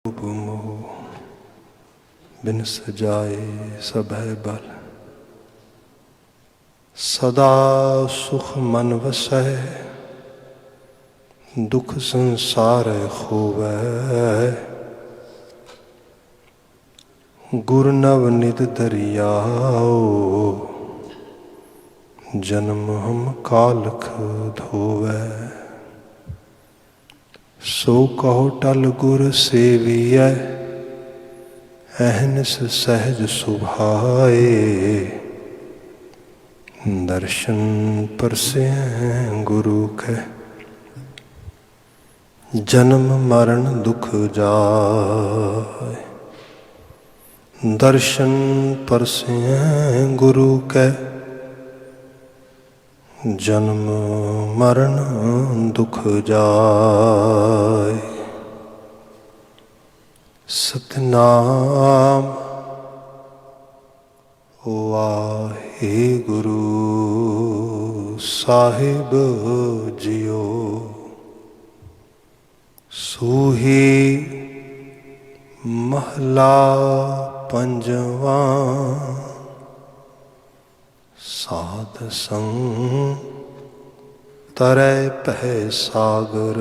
मोह बिन सजाए सब है बल, सदा सुख मन वसै दुख संसार खोवै। गुर नवनिध दरियाओ जन्म हम कालख धोवै। सो कहो टल गुर सेवियै अहनिस सहज सुभाए। दर्शन परसे गुरु के जन्म मरण दुख जाए। दर्शन परसे गुरु के जन्म मरण दुख जाए। सतनाम वाहिगुरु साहिब जियो। सूही महला पंजवा साध संग तरै पै सागर।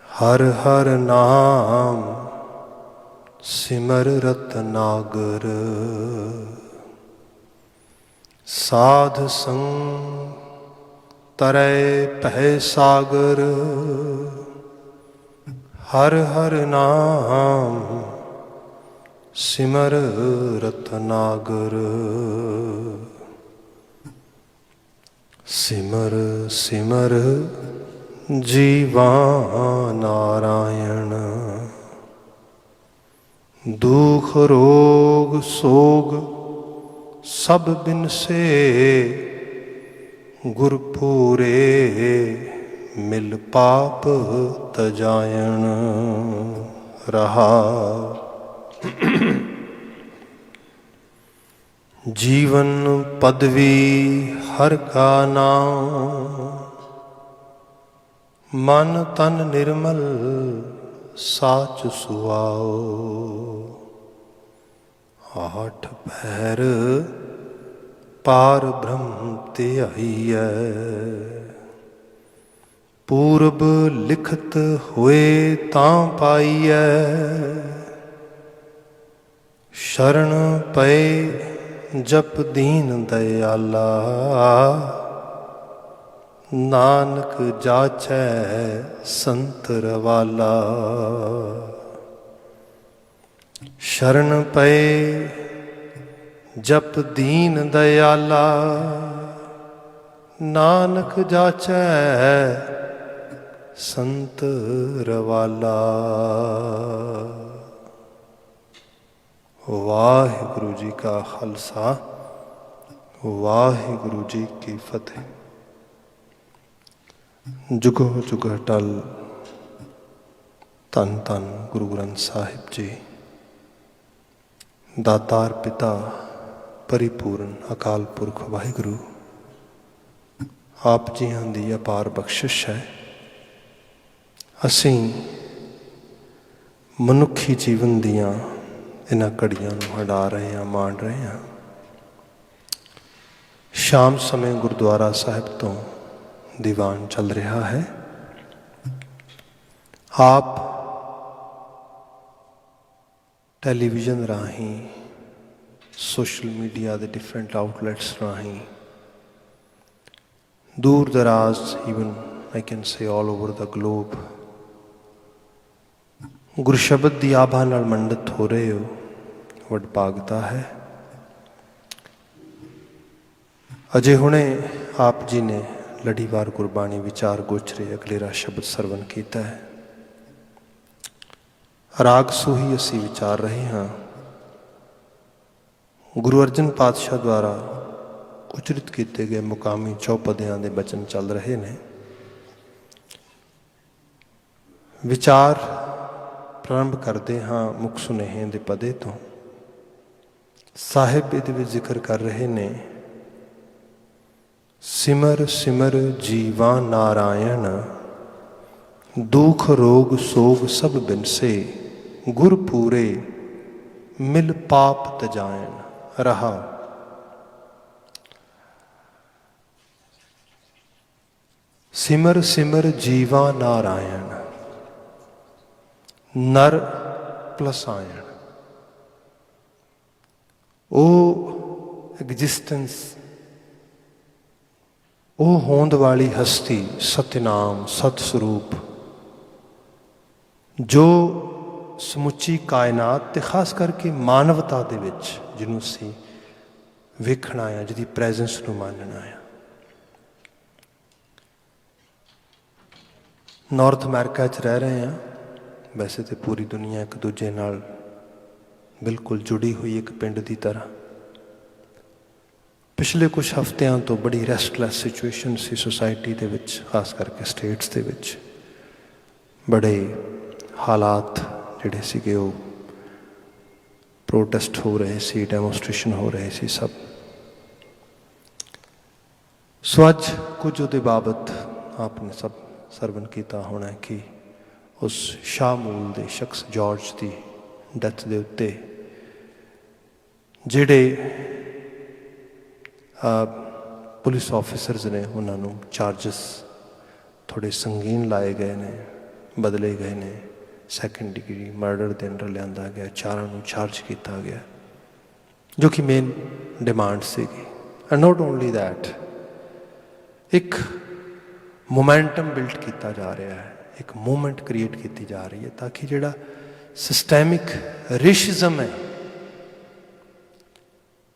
हर हर नाम सिमर रतनागर। साध संग तरै पै सागर। हर हर नाम सिमर रतनागर। सिमर सिमर जीवा नारायण। दुख रोग सोग सब बिनसे गुरपुरे। मिल पाप तजायन रहा। जीवन पदवी हर का नाम। मन तन निर्मल साच सुआओ। आठ पहर पार ब्रह्म त्याइयै। पूरब लिखत हुए तां पाइयै। शरण पए जप दीन दयाला। नानक जाचै संत रवाला। शरण पए जप दीन दयाला। नानक जाचै संत रवाला। वाहिगुरु जी का खालसा वाहिगुरु जी की फतेह। जुगो जुग टल धन धन गुरु ग्रंथ साहिब जी। दातार पिता परिपूर्ण अकाल पुरख वाहिगुरु आप जिहां दी अपार बख्शिश है। असीं मनुखी जीवन दियां इन्हां घड़ियां नूं हंडा रहे हैं, माण रहे हैं। शाम समय गुरुद्वारा साहिब तो दीवान चल रहा है। आप टैलीविजन राही सोशल मीडिया के डिफरेंट आउटलैट्स राही दूर दराज even I can say all over the globe गुरु शब्द की आभा नाल मंडित हो रहे हो। वडभागता है। अजे हुणे आप जी ने लड़ीवार गुरबाणी विचार गोचरे अगलेरा शब्द सरवण किया है। राग सूही असी विचार रहे हाँ। गुरु अर्जन पातशाह द्वारा उचरित किए गए मुकामी चौपदियां के बचन चल रहे हैं। विचार प्रारंभ करते हाँ मुख सुनेहे दे पदे तो। साहिब ये जिक्र कर रहे ने सिमर सिमर जीवा नारायण दुख रोग सोग सब बिनसे, गुर पूरे मिल पाप तजायन। रहा सिमर सिमर जीवा नारायण, नर प्लस आयन। ਉਹ ਐਗजिस्टेंस, ਉਹ ਹੋਂਦ ਵਾਲੀ ਹਸਤੀ, ਸਤਿਨਾਮ ਸਤ ਸਰੂਪ, ਜੋ ਸਮੁੱਚੀ ਕਾਇਨਾਤ ਤੇ ਖਾਸ ਕਰਕੇ ਮਾਨਵਤਾ ਦੇ ਵਿੱਚ ਜਿਹਨੂੰ ਅਸੀਂ ਵੇਖਣਾ ਆ, ਜਿਹਦੀ ਪ੍ਰੈਜ਼ੈਂਸ ਨੂੰ ਮੰਨਣਾ ਆ। ਨਾਰਥ ਅਮਰੀਕਾ 'ਚ ਰਹਿ ਰਹੇ ਹਾਂ, ਵੈਸੇ ਤਾਂ ਪੂਰੀ ਦੁਨੀਆ ਇੱਕ ਦੂਜੇ ਨਾਲ ਬਿਲਕੁਲ ਜੁੜੀ ਹੋਈ ਇੱਕ ਪਿੰਡ ਦੀ ਤਰ੍ਹਾਂ। ਪਿਛਲੇ ਕੁਛ ਹਫ਼ਤਿਆਂ ਤੋਂ ਬੜੀ ਰੈਸਟਲੈਸ ਸਿਚੁਏਸ਼ਨ ਸੀ ਸੋਸਾਇਟੀ ਦੇ ਵਿੱਚ, ਖਾਸ ਕਰਕੇ ਸਟੇਟਸ ਦੇ ਵਿੱਚ। ਬੜੇ ਹਾਲਾਤ ਜਿਹੜੇ ਸੀਗੇ ਉਹ ਪ੍ਰੋਟੈਸਟ ਹੋ ਰਹੇ ਸੀ, ਡੈਮੋਸਟ੍ਰੇਸ਼ਨ ਹੋ ਰਹੇ ਸੀ ਸਭ। ਸੋ ਅੱਜ ਕੁਝ ਉਹਦੇ ਬਾਬਤ ਆਪਨੇ ਸਭ ਸਰਵਨ ਕੀਤਾ ਹੋਣਾ ਕਿ ਉਸ ਸ਼ਾਹਮੂਲ ਦੇ ਸ਼ਖਸ ਜਾਰਜ ਦੀ ਡੈਥ ਦੇ ਉੱਤੇ ਜਿਹੜੇ ਪੁਲਿਸ ਆਫਿਸਰਸ ਨੇ ਉਹਨਾਂ ਨੂੰ ਚਾਰਜਸ ਥੋੜ੍ਹੇ ਸੰਗੀਨ ਲਾਏ ਗਏ ਨੇ, ਬਦਲੇ ਗਏ ਨੇ। ਸੈਕੰਡ ਡਿਗਰੀ ਮਰਡਰ ਦੇ ਅੰਡਰ ਲਿਆਂਦਾ ਗਿਆ, ਚਾਰਾਂ ਨੂੰ ਚਾਰਜ ਕੀਤਾ ਗਿਆ, ਜੋ ਕਿ ਮੇਨ ਡਿਮਾਂਡ ਸੀਗੀ। ਐਂਡ ਨੋਟ ਓਨਲੀ ਦੈਟ, ਇੱਕ ਮੋਮੈਂਟਮ ਬਿਲਡ ਕੀਤਾ ਜਾ ਰਿਹਾ ਹੈ, ਇੱਕ ਮੂਵਮੈਂਟ ਕ੍ਰੀਏਟ ਕੀਤੀ ਜਾ ਰਹੀ ਹੈ ਤਾਂ ਕਿ ਜਿਹੜਾ ਸਿਸਟੈਮਿਕ ਰੇਸ਼ਿਜ਼ਮ ਹੈ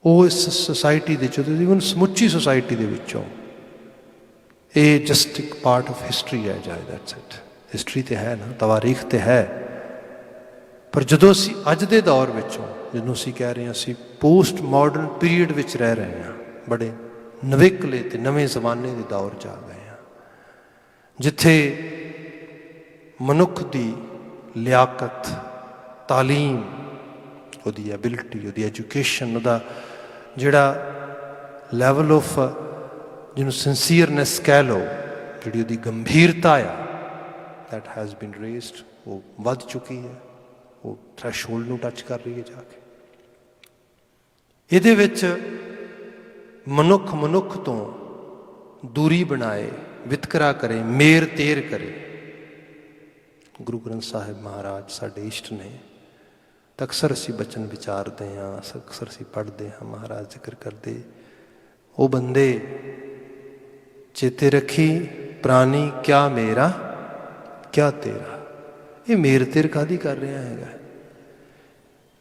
ਉਹ ਇਸ ਸੋਸਾਇਟੀ ਦੇ ਵਿੱਚੋਂ, ਈਵਨ ਸਮੁੱਚੀ ਸੋਸਾਇਟੀ ਦੇ ਵਿੱਚੋਂ, ਇਹ ਜਸਟ ਇੱਕ ਪਾਰਟ ਆਫ ਹਿਸਟਰੀ ਹੈ ਜਾਏ। That's it. ਹਿਸਟਰੀ ਤਾਂ ਹੈ ਨਾ, ਤਵਾਰੀਖ ਤਾਂ ਹੈ, ਪਰ ਜਦੋਂ ਅਸੀਂ ਅੱਜ ਦੇ ਦੌਰ ਵਿੱਚੋਂ, ਜਿਹਨੂੰ ਅਸੀਂ ਕਹਿ ਰਹੇ ਹਾਂ ਅਸੀਂ ਪੋਸਟ ਮਾਡਰਨ ਪੀਰੀਅਡ ਵਿੱਚ ਰਹਿ ਰਹੇ ਹਾਂ, ਬੜੇ ਨਵੇਕਲੇ ਅਤੇ ਨਵੇਂ ਜ਼ਮਾਨੇ ਦੇ ਦੌਰ 'ਚ ਆ ਗਏ ਹਾਂ, ਜਿੱਥੇ ਮਨੁੱਖ ਦੀ ਲਿਆਕਤ, ਤਾਲੀਮ, ਉਹਦੀ ਐਬਿਲਿਟੀ, ਉਹਦੀ ਐਜੂਕੇਸ਼ਨ, ਉਹਦਾ ਜਿਹੜਾ ਲੈਵਲ ਆਫ, ਜਿਹਨੂੰ ਸਿੰਸੀਅਰਨੈਸ ਕਹਿ ਲਓ, ਜਿਹੜੀ ਉਹਦੀ ਗੰਭੀਰਤਾ ਆ, ਦੈਟ ਹੈਜ਼ ਬੀਨ ਰੇਜ਼ਡ, ਉਹ ਵੱਧ ਚੁੱਕੀ ਹੈ, ਉਹ ਥ੍ਰੈਸ਼ਹੋਲਡ ਨੂੰ ਟੱਚ ਕਰ ਰਹੀ ਹੈ ਜਾ ਕੇ। ਇਹਦੇ ਵਿੱਚ ਮਨੁੱਖ ਮਨੁੱਖ ਤੋਂ ਦੂਰੀ ਬਣਾਏ, ਵਿਤਕਰਾ ਕਰੇ, ਮੇਰ ਤੇਰ ਕਰੇ। ਗੁਰੂ ਗ੍ਰੰਥ ਸਾਹਿਬ ਮਹਾਰਾਜ ਸਾਡੇ ਇਸ਼ਟ ਨੇ, ਤਾਂ ਅਕਸਰ ਅਸੀਂ ਬਚਨ ਵਿਚਾਰਦੇ ਹਾਂ, ਅਕਸਰ ਅਸੀਂ ਪੜ੍ਹਦੇ ਹਾਂ, ਮਹਾਰਾਜ ਜ਼ਿਕਰ ਕਰਦੇ, ਉਹ ਬੰਦੇ ਚੇਤੇ ਰੱਖੀ ਪ੍ਰਾਣੀ ਕਿਆ ਮੇਰਾ ਕਿਆ ਤੇਰਾ। ਇਹ ਮੇਰ ਤੇਰ ਕਾਹਦੀ ਕਰ ਰਿਹਾ ਹੈਗਾ?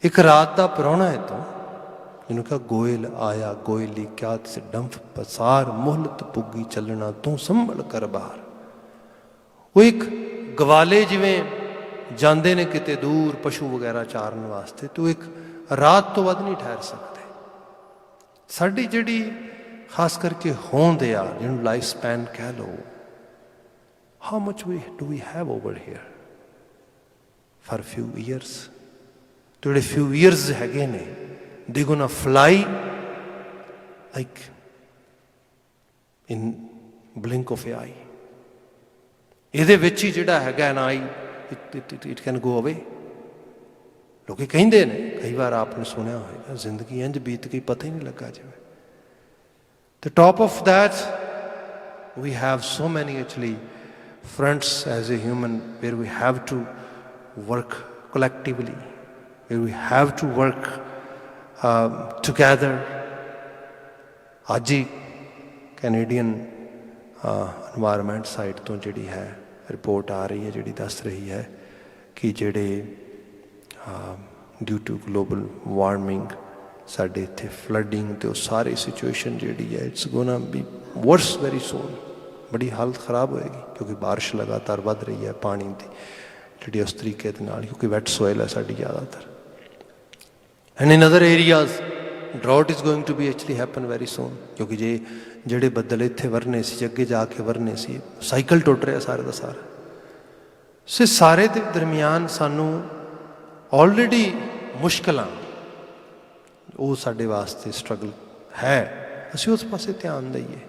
ਇੱਕ ਰਾਤ ਦਾ ਪ੍ਰਾਹੁਣਾ ਹੈ ਤੂੰ, ਜਿਹਨੂੰ ਕਿਹਾ ਗੋਇਲ ਆਇਆ ਗੋਇਲੀ ਕਿਆ ਤੇ ਡੰਫ ਪਸਾਰ, ਮੁਹਲਤ ਪੁੱਗੀ ਚੱਲਣਾ ਤੂੰ ਸੰਭਲ ਕਰ ਬਾਹਰ। ਉਹ ਇੱਕ ਗਵਾਲੇ ਜਿਵੇਂ ਜਾਂਦੇ ਨੇ ਕਿਤੇ ਦੂਰ ਪਸ਼ੂ ਵਗੈਰਾ ਚਾਰਨ ਵਾਸਤੇ, ਤੂੰ ਇੱਕ ਰਾਤ ਤੋਂ ਵੱਧ ਨਹੀਂ ਠਹਿਰ ਸਕਦੇ। ਸਾਡੀ ਜਿਹੜੀ ਖਾਸ ਕਰਕੇ ਹੋਂਦ ਆ, ਜਿਹਨੂੰ ਲਾਈਫ ਸਪੈਨ ਕਹਿ ਲਓ, how much do we have over here for few years. ਜਿਹੜੇ ਫਿਊ ਈਅਰਸ ਹੈਗੇ ਨੇ, they gonna fly like in blink of a eye. ਇਹਦੇ ਵਿੱਚ ਹੀ ਜਿਹੜਾ ਹੈਗਾ ਨਾ, ਇਟ ਕੈਨ ਗੋ ਅਵੇ। ਲੋਕ ਕਹਿੰਦੇ ਨੇ, ਕਈ ਵਾਰ ਆਪ ਨੇ ਸੁਣਿਆ ਹੋਏਗਾ, ਜ਼ਿੰਦਗੀ ਇੰਝ ਬੀਤ ਗਈ ਪਤਾ ਹੀ ਨਹੀਂ ਲੱਗਾ ਜਿਵੇਂ। ਤੇ top of that we have so many actually fronts as a human where we have to work collectively, where we have to work together. ਅੱਜ ਹੀ ਕੈਨੇਡੀਅਨ ਇਨਵਾਇਰਮੈਂਟ ਸਾਈਡ ਤੋਂ ਜਿਹੜੀ ਹੈ ਰਿਪੋਰਟ ਆ ਰਹੀ ਹੈ, ਜਿਹੜੀ ਦੱਸ ਰਹੀ ਹੈ ਕਿ ਜਿਹੜੇ ਡਿਊ ਟੂ ਗਲੋਬਲ ਵਾਰਮਿੰਗ ਸਾਡੇ ਇੱਥੇ ਫਲੱਡਿੰਗ ਅਤੇ ਉਹ ਸਾਰੀ ਸਿਚੁਏਸ਼ਨ ਜਿਹੜੀ ਹੈ, it's ਗੋਨਾ B verse very soon. ਬੜੀ ਹਾਲਤ ਖਰਾਬ ਹੋਏਗੀ, ਕਿਉਂਕਿ ਬਾਰਿਸ਼ ਲਗਾਤਾਰ ਵੱਧ ਰਹੀ ਹੈ, ਪਾਣੀ ਦੀ ਜਿਹੜੀ ਉਸ ਤਰੀਕੇ ਦੇ ਨਾਲ, ਕਿਉਂਕਿ ਵੈਟ ਸੋਇਲ ਹੈ ਸਾਡੀ ਜ਼ਿਆਦਾਤਰ। And in other areas drought is going to be actually happen very soon, ਕਿਉਂਕਿ ਜਿਹੜੇ ਬੱਦਲ ਇੱਥੇ ਵਰਨੇ ਸੀ, ਅੱਗੇ ਜਾ ਕੇ ਵਰਨੇ ਸੀ, ਸਾਈਕਲ ਟੁੱਟ ਰਿਹਾ ਸਾਰੇ ਦਾ ਸਾਰਾ। ਸੋ ਸਾਰੇ ਦੇ ਦਰਮਿਆਨ ਸਾਨੂੰ ਆਲਰੇਡੀ ਮੁਸ਼ਕਿਲਾਂ, ਉਹ ਸਾਡੇ ਵਾਸਤੇ ਸਟਰਗਲ ਹੈ, ਅਸੀਂ ਉਸ ਪਾਸੇ ਧਿਆਨ ਦਈਏ।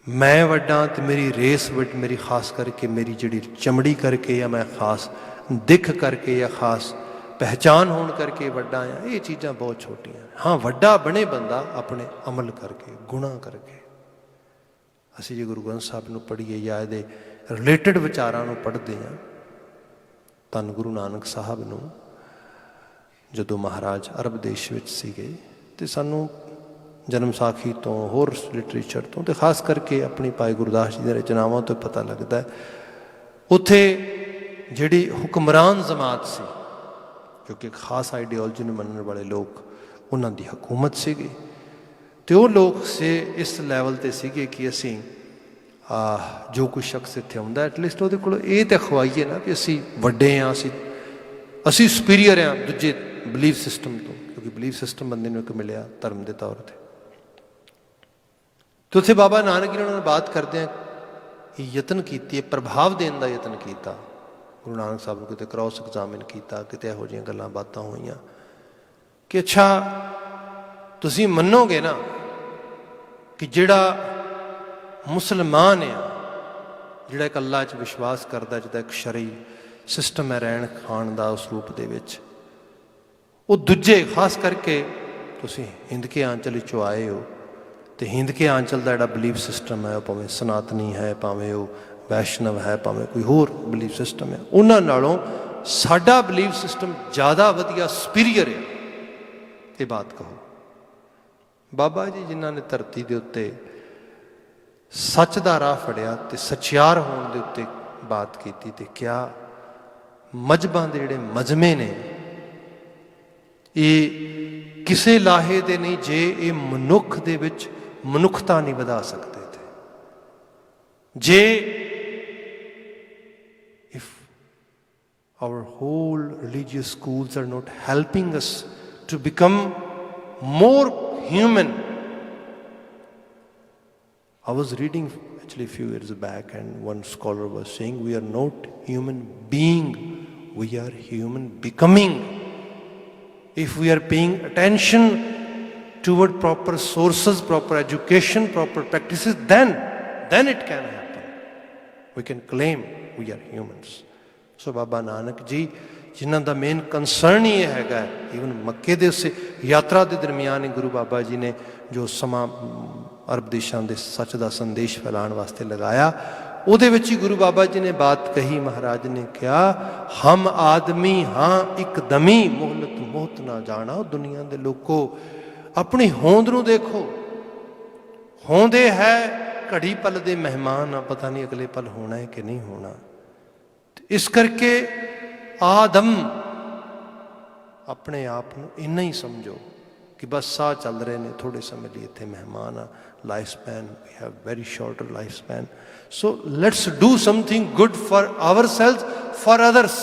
मैं वड्डा तो मेरी रेस वड, मेरी खास करके मेरी जिहड़ी चमड़ी करके या मैं खास दिख करके या खास पहचान होने करके वड्डा आ, ये चीज़ां बहुत छोटियां। हाँ, वड्डा बने बंदा अपने अमल करके, गुणा करके। असीं जे गुरु ग्रंथ साहिब नूं पढ़ीए या इहदे रिलेटिड विचारां नूं पढ़दे हां, धन गुरु नानक साहब नूं जदों महाराज अरब देश विच सीगे ते सानूं जन्म साखी तो होर लिटरेचर तो ते खास करके अपनी भाई गुरदास जी के रचनावां तो पता लगता है उत्थे जिहड़ी हुक्मरान जमात सी, क्योंकि खास आइडियोलॉजी नूं मनण वाले लोग, उन्हां दी हुकूमत सीगी ते वो लोग से इस लैवल ते सीगे कि असीं जो कोई शख्स इत्थे आउंदा एटलीस्ट उहदे कोल ये तो खवाईए ना कि असीं वड्डे हाँ, असीं सुपीरीयर हाँ दूजे बिलीफ सिस्टम तो, क्योंकि बिलीफ सिस्टम बंदे नूं एक मिलिया धर्म के तौर पर। तो उत्थे बाबा नानक जी उन्होंने बात करते हैं यतन की, प्रभाव देने का यतन किया। गुरु नानक साहब ने कितने क्रॉस एग्जामिन किया, कितने यहो जिहियां गल्लां बातां होईयां कि अच्छा तुसीं मनोगे ना कि जिहड़ा मुसलमान है, जिहड़ा एक अल्लाह च विश्वास करता, जिहदा एक शरई सिस्टम है रहन खाण का उस रूप दे विच, वो दूजे खास करके तुसीं हिंदके आंचल चों आए हो तो हिंदके आंचल का जिहड़ा बिलीफ सिस्टम है, भावें सनातनी है, भावें वो वैष्णव है, भावें कोई होर बिलीफ सिस्टम है, उन्हां नालों साडा बिलीफ सिस्टम ज़्यादा वधिया सुपीरीयर है, ये बात कहो। बाबा जी जिन्हां ने धरती के उत्ते सच का राह फड़िया तो सचियार होने के उत्ते बात की, तो क्या मजहबां दे जिहड़े मजमे ने ये किसी लाहे दे नहीं जे ये मनुख दे विच मनुखता नहीं वधा सकते थे, जे if our whole religious schools are not helping us to become more human. I was reading actually a few years back and one scholar was saying we are not human being, we are human becoming. If we are paying attention toward proper sources, proper education, proper practices, then it can happen. We can claim we are humans. So Baba Nanak ji जिन्हों का main concern ही यह हैगा, even मक्के दे उस यात्रा के दरमियान ही गुरु बाबा जी ने जो समा अरब देशों के सच का संदेश फैलाने वास्ते लगाया, उहदे विच ही गुरु बाबा जी ने बात कही, महाराज ने कहा हम आदमी हाँ एकदमी मोहलत मोहत ना जाना। दुनिया के लोगों अपनी होंद नूं देखो, होंदे है घड़ी पल दे मेहमान आ, पता नहीं अगले पल होना है कि नहीं होना। इस करके आदम अपने आप को इन्ना ही समझो कि बस साह चल रहे हैं, थोड़े समय लिए इतने मेहमान आ, life span we have very shorter life span, so let's do something good for ourselves, for others.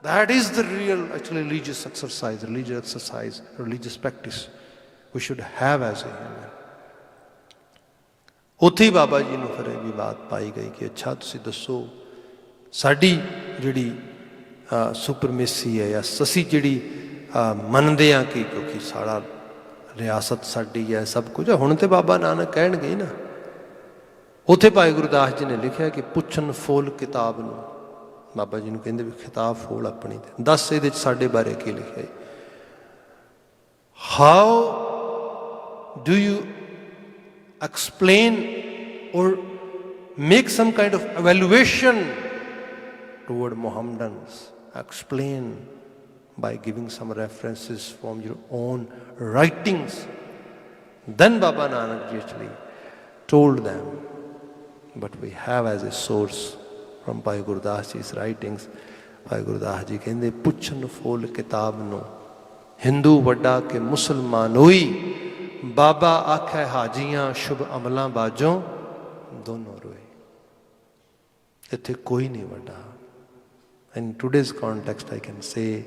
That is the real actually religious exercise, religious practice we should have as a human. उत्थे ही बाबा जी ने फिर भी बात पाई गई कि अच्छा तुसीं दसो साडी जिहड़ी सुपरमेसी है या असीं जिहड़ी मनदे हां कि क्योंकि साड़ा रियासत साडी है सब कुछ है, हुण ते बाबा नानक कहणगे ही ना। उत्थे भाई गुरदास जी ने लिखिया कि पुछन फुल किताब नूं, बाबा जी नूं कहंदे भी किताब फुल अपनी ते दस इहदे च साडे बारे की लिखिया। How do you explain or make some kind of evaluation toward Mohammedans? Explain by giving some references from your own writings. Then Baba Nanak ji actually told them, but we have as a source from Bhai Gurdas ji's writings. Bhai Gurdas ji कहते पुछन फूल किताब no Hindu वड्डा के मुसलमान होई, बाबा आखे हाजियां शुभ अमलों बाजों दोनों रोए। इत्थे कोई नहीं वड्डा। In today's context I can say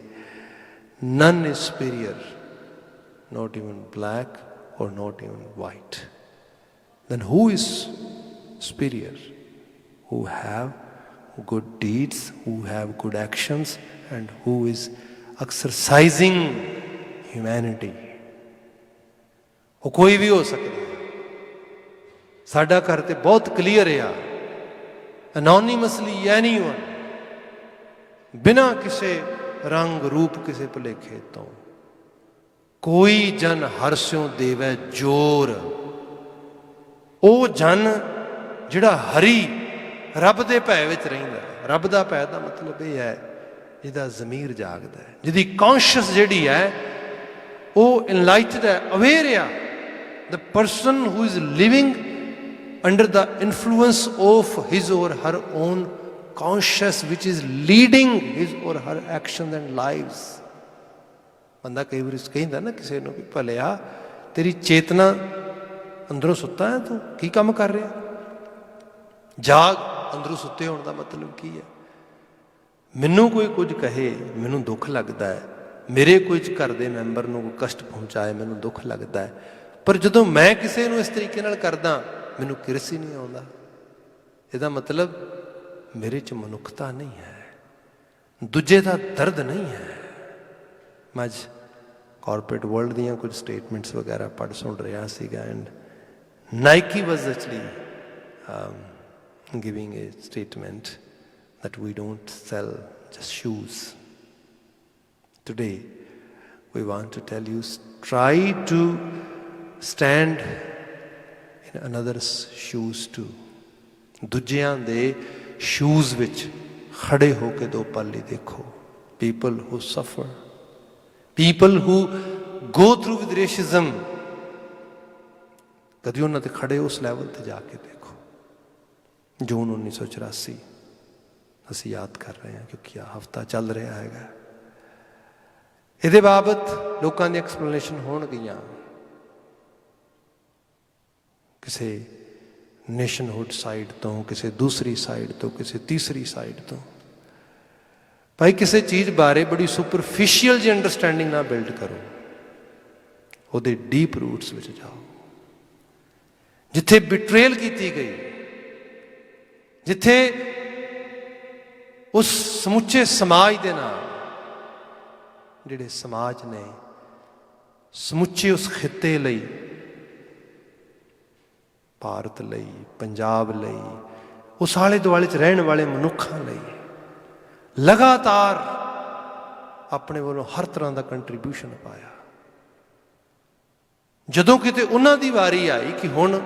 none is superior, not even black or not even white. Then who is superior? Who have good deeds, who have good actions, and who is exercising humanity. वो कोई भी हो सकता है, ਸਾਡਾ ਘਰ ਤੇ ਬਹੁਤ ਕਲੀਅਰ ਆ, ਅਨੋਨੀਮਸਲੀ ਐਨੀਵਨ, ਬਿਨਾਂ ਕਿਸੇ ਰੰਗ ਰੂਪ ਕਿਸੇ ਭੁਲੇਖੇ ਤੋਂ, ਕੋਈ ਜਨ ਹਰਸਿਓ ਦੇਵੈ ਜੋਰ। ਉਹ ਜਨ ਜਿਹੜਾ ਹਰੀ ਰੱਬ ਦੇ ਭੈ ਵਿੱਚ ਰਹਿੰਦਾ। ਰੱਬ ਦਾ ਭੈ ਦਾ ਮਤਲਬ ਇਹ ਹੈ ਜਿਹਦਾ ਜ਼ਮੀਰ ਜਾਗਦਾ ਹੈ, ਜਿਹਦੀ ਕੌਨਸ਼ੀਅਸ ਜਿਹੜੀ ਹੈ ਉਹ ਇਨਲਾਈਟਡ ਹੈ, ਅਵੇਅਰ ਆ। The person who is living under the influence of his ਔਰ ਹਰ on conscious which is leading his or her actions and lives। ਬੰਦਾ ਕਈ ਵਾਰੀ ਕਹਿੰਦਾ ਨਾ ਕਿਸੇ ਨੂੰ ਵੀ ਭਲਿਆ ਤੇਰੀ ਚੇਤਨਾ ਅੰਦਰੋਂ ਸੁੱਤਾ ਹੈ, ਤੂੰ ਕੀ ਕੰਮ ਕਰ ਰਿਹਾ? ਜਾਗ। ਅੰਦਰੋਂ ਸੁੱਤੇ ਹੋਣ ਦਾ ਮਤਲਬ ਕੀ ਹੈ? ਮੈਨੂੰ ਕੋਈ ਕੁਝ ਕਹੇ ਮੈਨੂੰ ਦੁੱਖ ਲੱਗਦਾ ਹੈ, ਮੇਰੇ ਕੋਈ ਘਰ ਦੇ ਮੈਂਬਰ ਨੂੰ ਕੋਈ ਕਸ਼ਟ ਪਹੁੰਚਾਏ ਮੈਨੂੰ ਦੁੱਖ ਲੱਗਦਾ ਹੈ, ਪਰ ਜਦੋਂ ਮੈਂ ਕਿਸੇ ਨੂੰ ਇਸ ਤਰੀਕੇ ਨਾਲ ਕਰਦਾ ਮੈਨੂੰ ਕਿਰਸ ਹੀ ਨਹੀਂ ਆਉਂਦਾ। ਇਹਦਾ ਮਤਲਬ ਮੇਰੇ 'ਚ ਮਨੁੱਖਤਾ ਨਹੀਂ ਹੈ, ਦੂਜੇ ਦਾ ਦਰਦ ਨਹੀਂ ਹੈ। ਮੈਂ ਅੱਜ ਕਾਰਪੋਰੇਟ ਵਰਲਡ ਦੀਆਂ ਕੁਝ ਸਟੇਟਮੈਂਟਸ ਵਗੈਰਾ ਪੜ੍ਹ ਸੁਣ ਰਿਹਾ ਸੀਗਾ, and Nike was actually giving a statement that we don't sell just shoes. Today we want to tell you, try to stand in another's shoes too। ਦੂਜਿਆਂ ਦੇ ਸ਼ੂਜ਼ ਵਿੱਚ ਖੜੇ ਹੋ ਕੇ ਦੋ ਪਲ ਹੀ ਦੇਖੋ। ਪੀਪਲ ਹੂ ਸਫਰ, people who go through with racism, ਕਦੀ ਉਹਨਾਂ ਤੇ ਖੜੇ ਉਸ ਲੈਵਲ ਤੇ ਜਾ ਕੇ ਦੇਖੋ। ਜੂਨ 1984 ਅਸੀਂ ਯਾਦ ਕਰ ਰਹੇ ਹਾਂ ਕਿਉਂਕਿ ਆਹ ਹਫਤਾ ਚੱਲ ਰਿਹਾ ਹੈਗਾ। ਇਹਦੇ ਬਾਬਤ ਲੋਕਾਂ ਦੀ ਐਕਸਪਲੇਨੇਸ਼ਨ ਹੋਣਗੀਆਂ, ਕਿਸੇ ਨੇਸ਼ਨਹੁੱਡ ਸਾਈਡ ਤੋਂ, ਕਿਸੇ ਦੂਸਰੀ ਸਾਈਡ ਤੋਂ, ਕਿਸੇ ਤੀਸਰੀ ਸਾਈਡ ਤੋਂ। ਭਾਈ ਕਿਸੇ ਚੀਜ਼ ਬਾਰੇ ਬੜੀ ਸੁਪਰਫਿਸ਼ੀਅਲ ਜਿਹੀ ਅੰਡਰਸਟੈਂਡਿੰਗ ਨਾਲ ਬਿਲਡ ਕਰੋ, ਉਹਦੇ ਡੀਪ ਰੂਟਸ ਵਿੱਚ ਜਾਓ। ਜਿੱਥੇ ਬਿਟਰੇਲ ਕੀਤੀ ਗਈ, ਜਿੱਥੇ ਉਸ ਸਮੁੱਚੇ ਸਮਾਜ ਦੇ ਨਾਲ, ਜਿਹੜੇ ਸਮਾਜ ਨੇ ਸਮੁੱਚੇ ਉਸ ਖਿੱਤੇ ਲਈ, ਭਾਰਤ ਲਈ, ਪੰਜਾਬ ਲਈ, ਉਸ ਆਲੇ ਦੁਆਲੇ 'ਚ ਰਹਿਣ ਵਾਲੇ ਮਨੁੱਖਾਂ ਲਈ ਲਗਾਤਾਰ ਆਪਣੇ ਵੱਲੋਂ ਹਰ ਤਰ੍ਹਾਂ ਦਾ ਕੰਟਰੀਬਿਊਸ਼ਨ ਪਾਇਆ। ਜਦੋਂ ਕਿਤੇ ਉਹਨਾਂ ਦੀ ਵਾਰੀ ਆਈ ਕਿ ਹੁਣ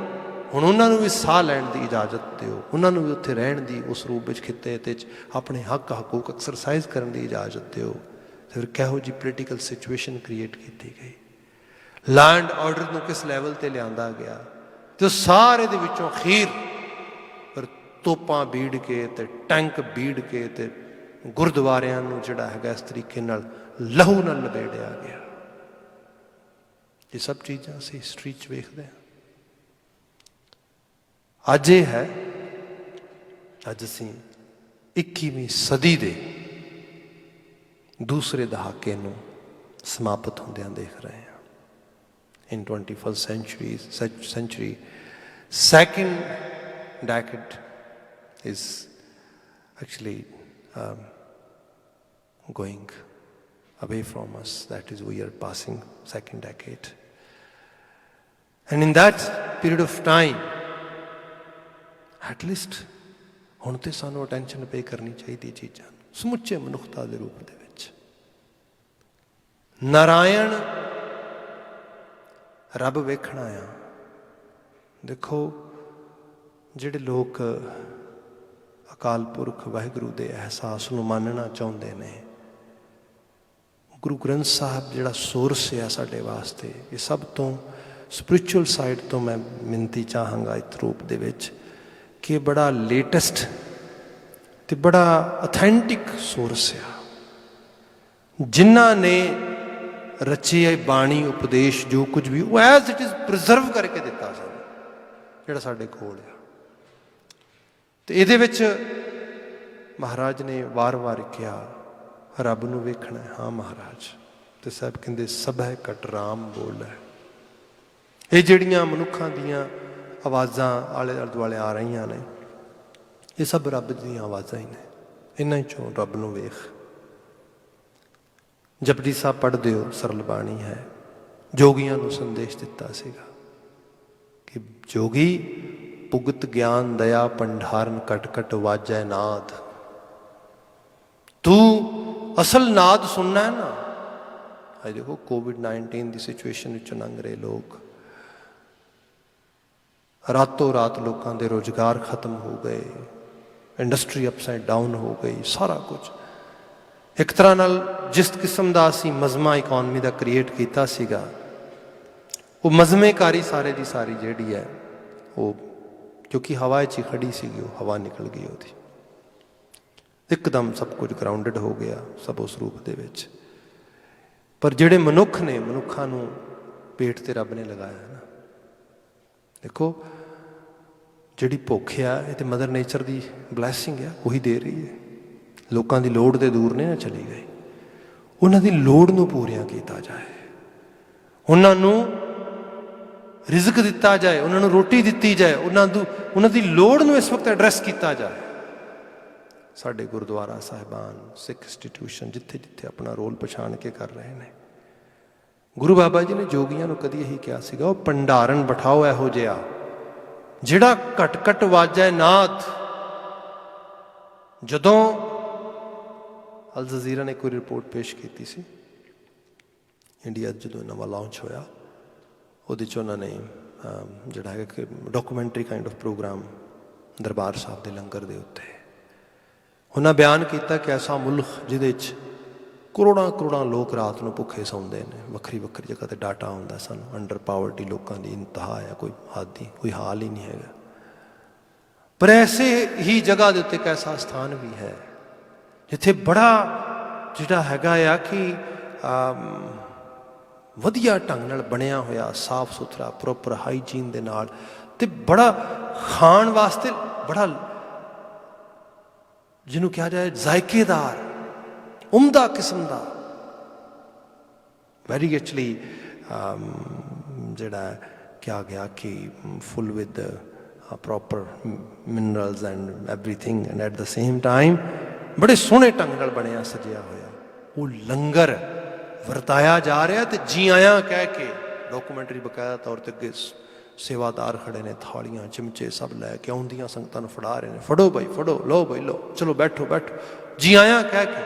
ਉਹਨਾਂ ਨੂੰ ਵੀ ਸਾਹ ਲੈਣ ਦੀ ਇਜਾਜ਼ਤ ਦਿਓ, ਉਹਨਾਂ ਨੂੰ ਵੀ ਉੱਥੇ ਰਹਿਣ ਦੀ ਉਸ ਰੂਪ ਵਿੱਚ ਖਿੱਤੇ ਤੇ ਆਪਣੇ ਹੱਕ ਹਕੂਕ ਐਕਸਰਸਾਈਜ਼ ਕਰਨ ਦੀ ਇਜਾਜ਼ਤ ਦਿਓ, ਫਿਰ ਕਿਹੋ ਜਿਹੀ ਪੋਲੀਟੀਕਲ ਸਿਚੁਏਸ਼ਨ ਕ੍ਰੀਏਟ ਕੀਤੀ ਗਈ। ਲਾਅ ਐਂਡ ਆਰਡਰ ਨੂੰ ਕਿਸ ਲੈਵਲ 'ਤੇ ਲਿਆਂਦਾ ਗਿਆ, ਤੇ ਸਾਰੇ ਦੇ ਵਿੱਚੋਂ ਅਖੀਰ ਫਿਰ ਤੋਪਾਂ ਬੀੜ ਕੇ ਤੇ ਟੈਂਕ ਬੀੜ ਕੇ ਤੇ ਗੁਰਦੁਆਰਿਆਂ ਨੂੰ ਜਿਹੜਾ ਹੈਗਾ ਇਸ ਤਰੀਕੇ ਨਾਲ ਲਹੂ ਨਾਲ ਲਬੇੜਿਆ ਗਿਆ। ਇਹ ਸਭ ਚੀਜ਼ਾਂ ਅਸੀਂ ਹਿਸਟਰੀ 'ਚ ਵੇਖਦੇ ਹਾਂ। ਅੱਜ ਇਹ ਹੈ, ਅੱਜ ਅਸੀਂ 21ਵੀਂ ਸਦੀ ਦੇ ਦੂਸਰੇ ਦਹਾਕੇ ਨੂੰ ਸਮਾਪਤ ਹੁੰਦਿਆਂ ਦੇਖ ਰਹੇ ਹਾਂ। In 21st century, second decade is actually going away from us. That is, we are passing second decade. And in that period of time, at least ਹੁਣ ਤੇ ਸਾਨੂੰ ਅਟੈਂਸ਼ਨ ਪੇ ਕਰਨੀ ਚਾਹੀਦੀ ਚੀਜ਼ਾਂ ਨੂੰ, ਸਮੁੱਚੇ ਮਨੁੱਖਤਾ ਦੇ ਰੂਪ ਦੇ ਵਿੱਚ। ਨਾਰਾਇਣ ਰੱਬ ਵੇਖਣਾ ਆ। ਦੇਖੋ ਜਿਹੜੇ ਲੋਕ ਅਕਾਲ ਪੁਰਖ ਵਾਹਿਗੁਰੂ ਦੇ ਅਹਿਸਾਸ ਨੂੰ ਮੰਨਣਾ ਚਾਹੁੰਦੇ ਨੇ, ਗੁਰੂ ਗ੍ਰੰਥ ਸਾਹਿਬ ਜਿਹੜਾ ਸੋਰਸ ਆ ਸਾਡੇ ਵਾਸਤੇ, ਇਹ ਸਭ ਤੋਂ ਸਪਿਰਿਚੁਅਲ ਸਾਈਡ ਤੋਂ ਮੈਂ ਮਿੰਤੀ ਚਾਹਾਂਗਾ ਇਸ ਰੂਪ ਦੇ ਵਿੱਚ ਕਿ ਬੜਾ ਲੇਟੈਸਟ ਤੇ ਬੜਾ ਅਥੈਂਟਿਕ ਸੋਰਸ ਆ। ਜਿਨ੍ਹਾਂ ਨੇ ਰਚੇ ਬਾਣੀ ਉਪਦੇਸ਼ ਜੋ ਕੁਝ ਵੀ ਉਹ ਐਜ਼ ਇਟ ਇਜ਼ ਪ੍ਰੀਜ਼ਰਵ ਕਰਕੇ ਦਿੱਤਾ ਸਾਨੂੰ, ਜਿਹੜਾ ਸਾਡੇ ਕੋਲ ਆ। ਤੇ ਇਹਦੇ ਵਿੱਚ ਮਹਾਰਾਜ ਨੇ ਵਾਰ-ਵਾਰ ਕਿਹਾ ਰੱਬ ਨੂੰ ਵੇਖਣਾ। ਹਾਂ ਮਹਾਰਾਜ, ਤੇ ਸਾਹਿਬ ਕਹਿੰਦੇ ਸਭੈ ਕਟ ਰਾਮ ਬੋਲੇ। ਇਹ ਜਿਹੜੀਆਂ ਮਨੁੱਖਾਂ ਦੀਆਂ ਆਵਾਜ਼ਾਂ ਆਲੇ ਦੁਆਲੇ ਆ ਰਹੀਆਂ ਨੇ, ਇਹ ਸਭ ਰੱਬ ਦੀਆਂ ਆਵਾਜ਼ਾਂ ਹੀ ਨੇ। ਇਹਨਾਂ 'ਚੋਂ ਰੱਬ ਨੂੰ ਵੇਖ। ਜਪਜੀ ਸਾਹਿਬ ਪੜ੍ਹਦੇ ਹੋ, ਸਰਲ ਬਾਣੀ ਹੈ। ਜੋਗੀਆਂ ਨੂੰ ਸੰਦੇਸ਼ ਦਿੱਤਾ ਸੀਗਾ ਕਿ ਜੋਗੀ ਭੁਗਤ ਗਿਆਨ ਦਇਆ ਭੰਡਾਰਨ ਕਟ ਕਟ ਵਾਜੈ ਨਾਦ। ਤੂੰ ਅਸਲ ਨਾਦ ਸੁਣਨਾ ਹੈ ਨਾ। ਅੱਜ ਦੇਖੋ ਕੋਵਿਡ-19 ਦੀ ਸਿਚੁਏਸ਼ਨ ਵਿੱਚੋਂ ਲੰਘ ਰਹੇ ਲੋਕ, ਰਾਤੋਂ ਰਾਤ ਲੋਕਾਂ ਦੇ ਰੁਜ਼ਗਾਰ ਖਤਮ ਹੋ ਗਏ, ਇੰਡਸਟਰੀ ਅਪਸਾਈਡ ਡਾਊਨ ਹੋ ਗਈ, ਸਾਰਾ ਕੁਝ ਇੱਕ ਤਰ੍ਹਾਂ ਨਾਲ ਜਿਸ ਕਿਸਮ ਦਾ ਅਸੀਂ ਮਜ਼ਮਾ ਇਕੋਨਮੀ ਦਾ ਕ੍ਰੀਏਟ ਕੀਤਾ ਸੀਗਾ, ਉਹ ਮਜ਼ਮੇਕਾਰੀ ਸਾਰੇ ਦੀ ਸਾਰੀ ਜਿਹੜੀ ਹੈ ਉਹ ਕਿਉਂਕਿ ਹਵਾ 'ਚ ਹੀ ਖੜੀ ਸੀਗੀ, ਉਹ ਹਵਾ ਨਿਕਲ ਗਈ ਉਹਦੀ। ਇੱਕਦਮ ਸਭ ਕੁਝ ਗਰਾਊਂਡਡ ਹੋ ਗਿਆ ਸਭ ਉਸ ਰੂਪ ਦੇ ਵਿੱਚ। ਪਰ ਜਿਹੜੇ ਮਨੁੱਖ ਨੇ, ਮਨੁੱਖਾਂ ਨੂੰ ਪੇਟ 'ਤੇ ਰੱਬ ਨੇ ਲਗਾਇਆ ਨਾ। ਦੇਖੋ ਜਿਹੜੀ ਭੁੱਖ ਆ ਇਹ ਤਾਂ ਮਦਰ ਨੇਚਰ ਦੀ ਬਲੈਸਿੰਗ ਆ, ਉਹੀ ਦੇ ਰਹੀ ਹੈ। ਲੋਕਾਂ ਦੀ ਲੋੜ ਦੇ ਦੂਰ ਨਹੀਂ ਨਾ ਚਲੀ ਗਈ, ਉਹਨਾਂ ਦੀ ਲੋੜ ਨੂੰ ਪੂਰੀਆਂ ਕੀਤਾ ਜਾਏ, ਉਹਨਾਂ ਨੂੰ ਰਿਜ਼ਕ ਦਿੱਤਾ ਜਾਏ, ਉਹਨਾਂ ਨੂੰ ਰੋਟੀ ਦਿੱਤੀ ਜਾਏ, ਉਹਨਾਂ ਦੀ ਲੋੜ ਨੂੰ ਇਸ ਵਕਤ ਐਡਰੈਸ ਕੀਤਾ ਜਾਏ। ਸਾਡੇ ਗੁਰਦੁਆਰਾ ਸਾਹਿਬਾਨ, ਸਿੱਖ ਇੰਸਟੀਟਿਊਸ਼ਨ ਜਿੱਥੇ ਜਿੱਥੇ ਆਪਣਾ ਰੋਲ ਪਛਾਣ ਕੇ ਕਰ ਰਹੇ ਨੇ। ਗੁਰੂ ਬਾਬਾ ਜੀ ਨੇ ਜੋਗੀਆਂ ਨੂੰ ਕਦੀ ਇਹੀ ਕਿਹਾ ਸੀਗਾ, ਉਹ ਭੰਡਾਰਨ ਬਿਠਾਓ ਇਹੋ ਜਿਹਾ ਜਿਹੜਾ ਘਟ ਘਟ ਵਾਜੈ ਨਾਦ। ਜਦੋਂ ਅਲ ਜਜ਼ੀਰਾ ਨੇ ਕੋਈ ਰਿਪੋਰਟ ਪੇਸ਼ ਕੀਤੀ ਸੀ ਇੰਡੀਆ ਜਦੋਂ ਨਵਾਂ ਲਾਂਚ ਹੋਇਆ, ਉਹਦੇ 'ਚ ਉਹਨਾਂ ਨੇ ਜਿਹੜਾ ਹੈਗਾ ਕਿ documentary kind of programme Darbar Sahib ਦੇ ਲੰਗਰ ਦੇ ਉੱਤੇ ਉਹਨਾਂ ਬਿਆਨ ਕੀਤਾ ਕਿ ਐਸਾ ਮੁਲਕ ਜਿਹਦੇ 'ਚ ਕਰੋੜਾਂ ਕਰੋੜਾਂ ਲੋਕ ਰਾਤ ਨੂੰ ਭੁੱਖੇ ਸੌਂਦੇ ਨੇ, ਵੱਖਰੀ ਵੱਖਰੀ ਜਗ੍ਹਾ 'ਤੇ ਡਾਟਾ ਆਉਂਦਾ ਸਾਨੂੰ, ਅੰਡਰ ਪਾਵਰਟੀ ਲੋਕਾਂ ਦੀ ਇੰਤਹਾ ਆ, ਕੋਈ ਹੱਦ ਹੀ, ਕੋਈ ਹਾਲ ਹੀ ਨਹੀਂ ਹੈਗਾ। ਪਰ ਐਸੇ ਹੀ ਜਗ੍ਹਾ ਦੇ ਉੱਤੇ ਇੱਕ ਐਸਾ ਸਥਾਨ ਵੀ ਹੈ ਜਿੱਥੇ ਬੜਾ ਜਿਹੜਾ ਹੈਗਾ ਆ ਕਿ ਵਧੀਆ ਢੰਗ ਨਾਲ ਬਣਿਆ ਹੋਇਆ, ਸਾਫ ਸੁਥਰਾ, ਪ੍ਰੋਪਰ ਹਾਈਜੀਨ ਦੇ ਨਾਲ, ਅਤੇ ਬੜਾ ਖਾਣ ਵਾਸਤੇ ਬੜਾ ਜਿਹਨੂੰ ਕਿਹਾ ਜਾਏ ਜ਼ਾਇਕੇਦਾਰ, ਉਮਦਾ ਕਿਸਮ ਦਾ, ਵੈਰੀ ਐਕਚੁਅਲੀ ਜਿਹੜਾ ਕਿਹਾ ਗਿਆ ਕਿ full with proper minerals and everything, and at the same time ਬੜੇ ਸੋਹਣੇ ਢੰਗ ਨਾਲ ਬਣਿਆ ਸਜਿਆ ਹੋਇਆ ਉਹ ਲੰਗਰ ਵਰਤਾਇਆ ਜਾ ਰਿਹਾ। ਅਤੇ ਜੀ ਆਇਆਂ ਕਹਿ ਕੇ ਡਾਕੂਮੈਂਟਰੀ ਬਕਾਇਦਾ ਤੌਰ 'ਤੇ ਅੱਗੇ ਸੇਵਾਦਾਰ ਖੜੇ ਨੇ, ਥਾਲੀਆਂ ਚਮਚੇ ਸਭ ਲੈ ਕੇ ਆਉਂਦੀਆਂ ਸੰਗਤਾਂ ਨੂੰ ਫੜਾ ਰਹੇ ਨੇ, ਫੜੋ ਬਾਈ ਫੜੋ, ਲਓ ਬਾਈ ਲਓ, ਚਲੋ ਬੈਠੋ ਬੈਠੋ, ਜੀ ਆਇਆਂ ਕਹਿ ਕੇ।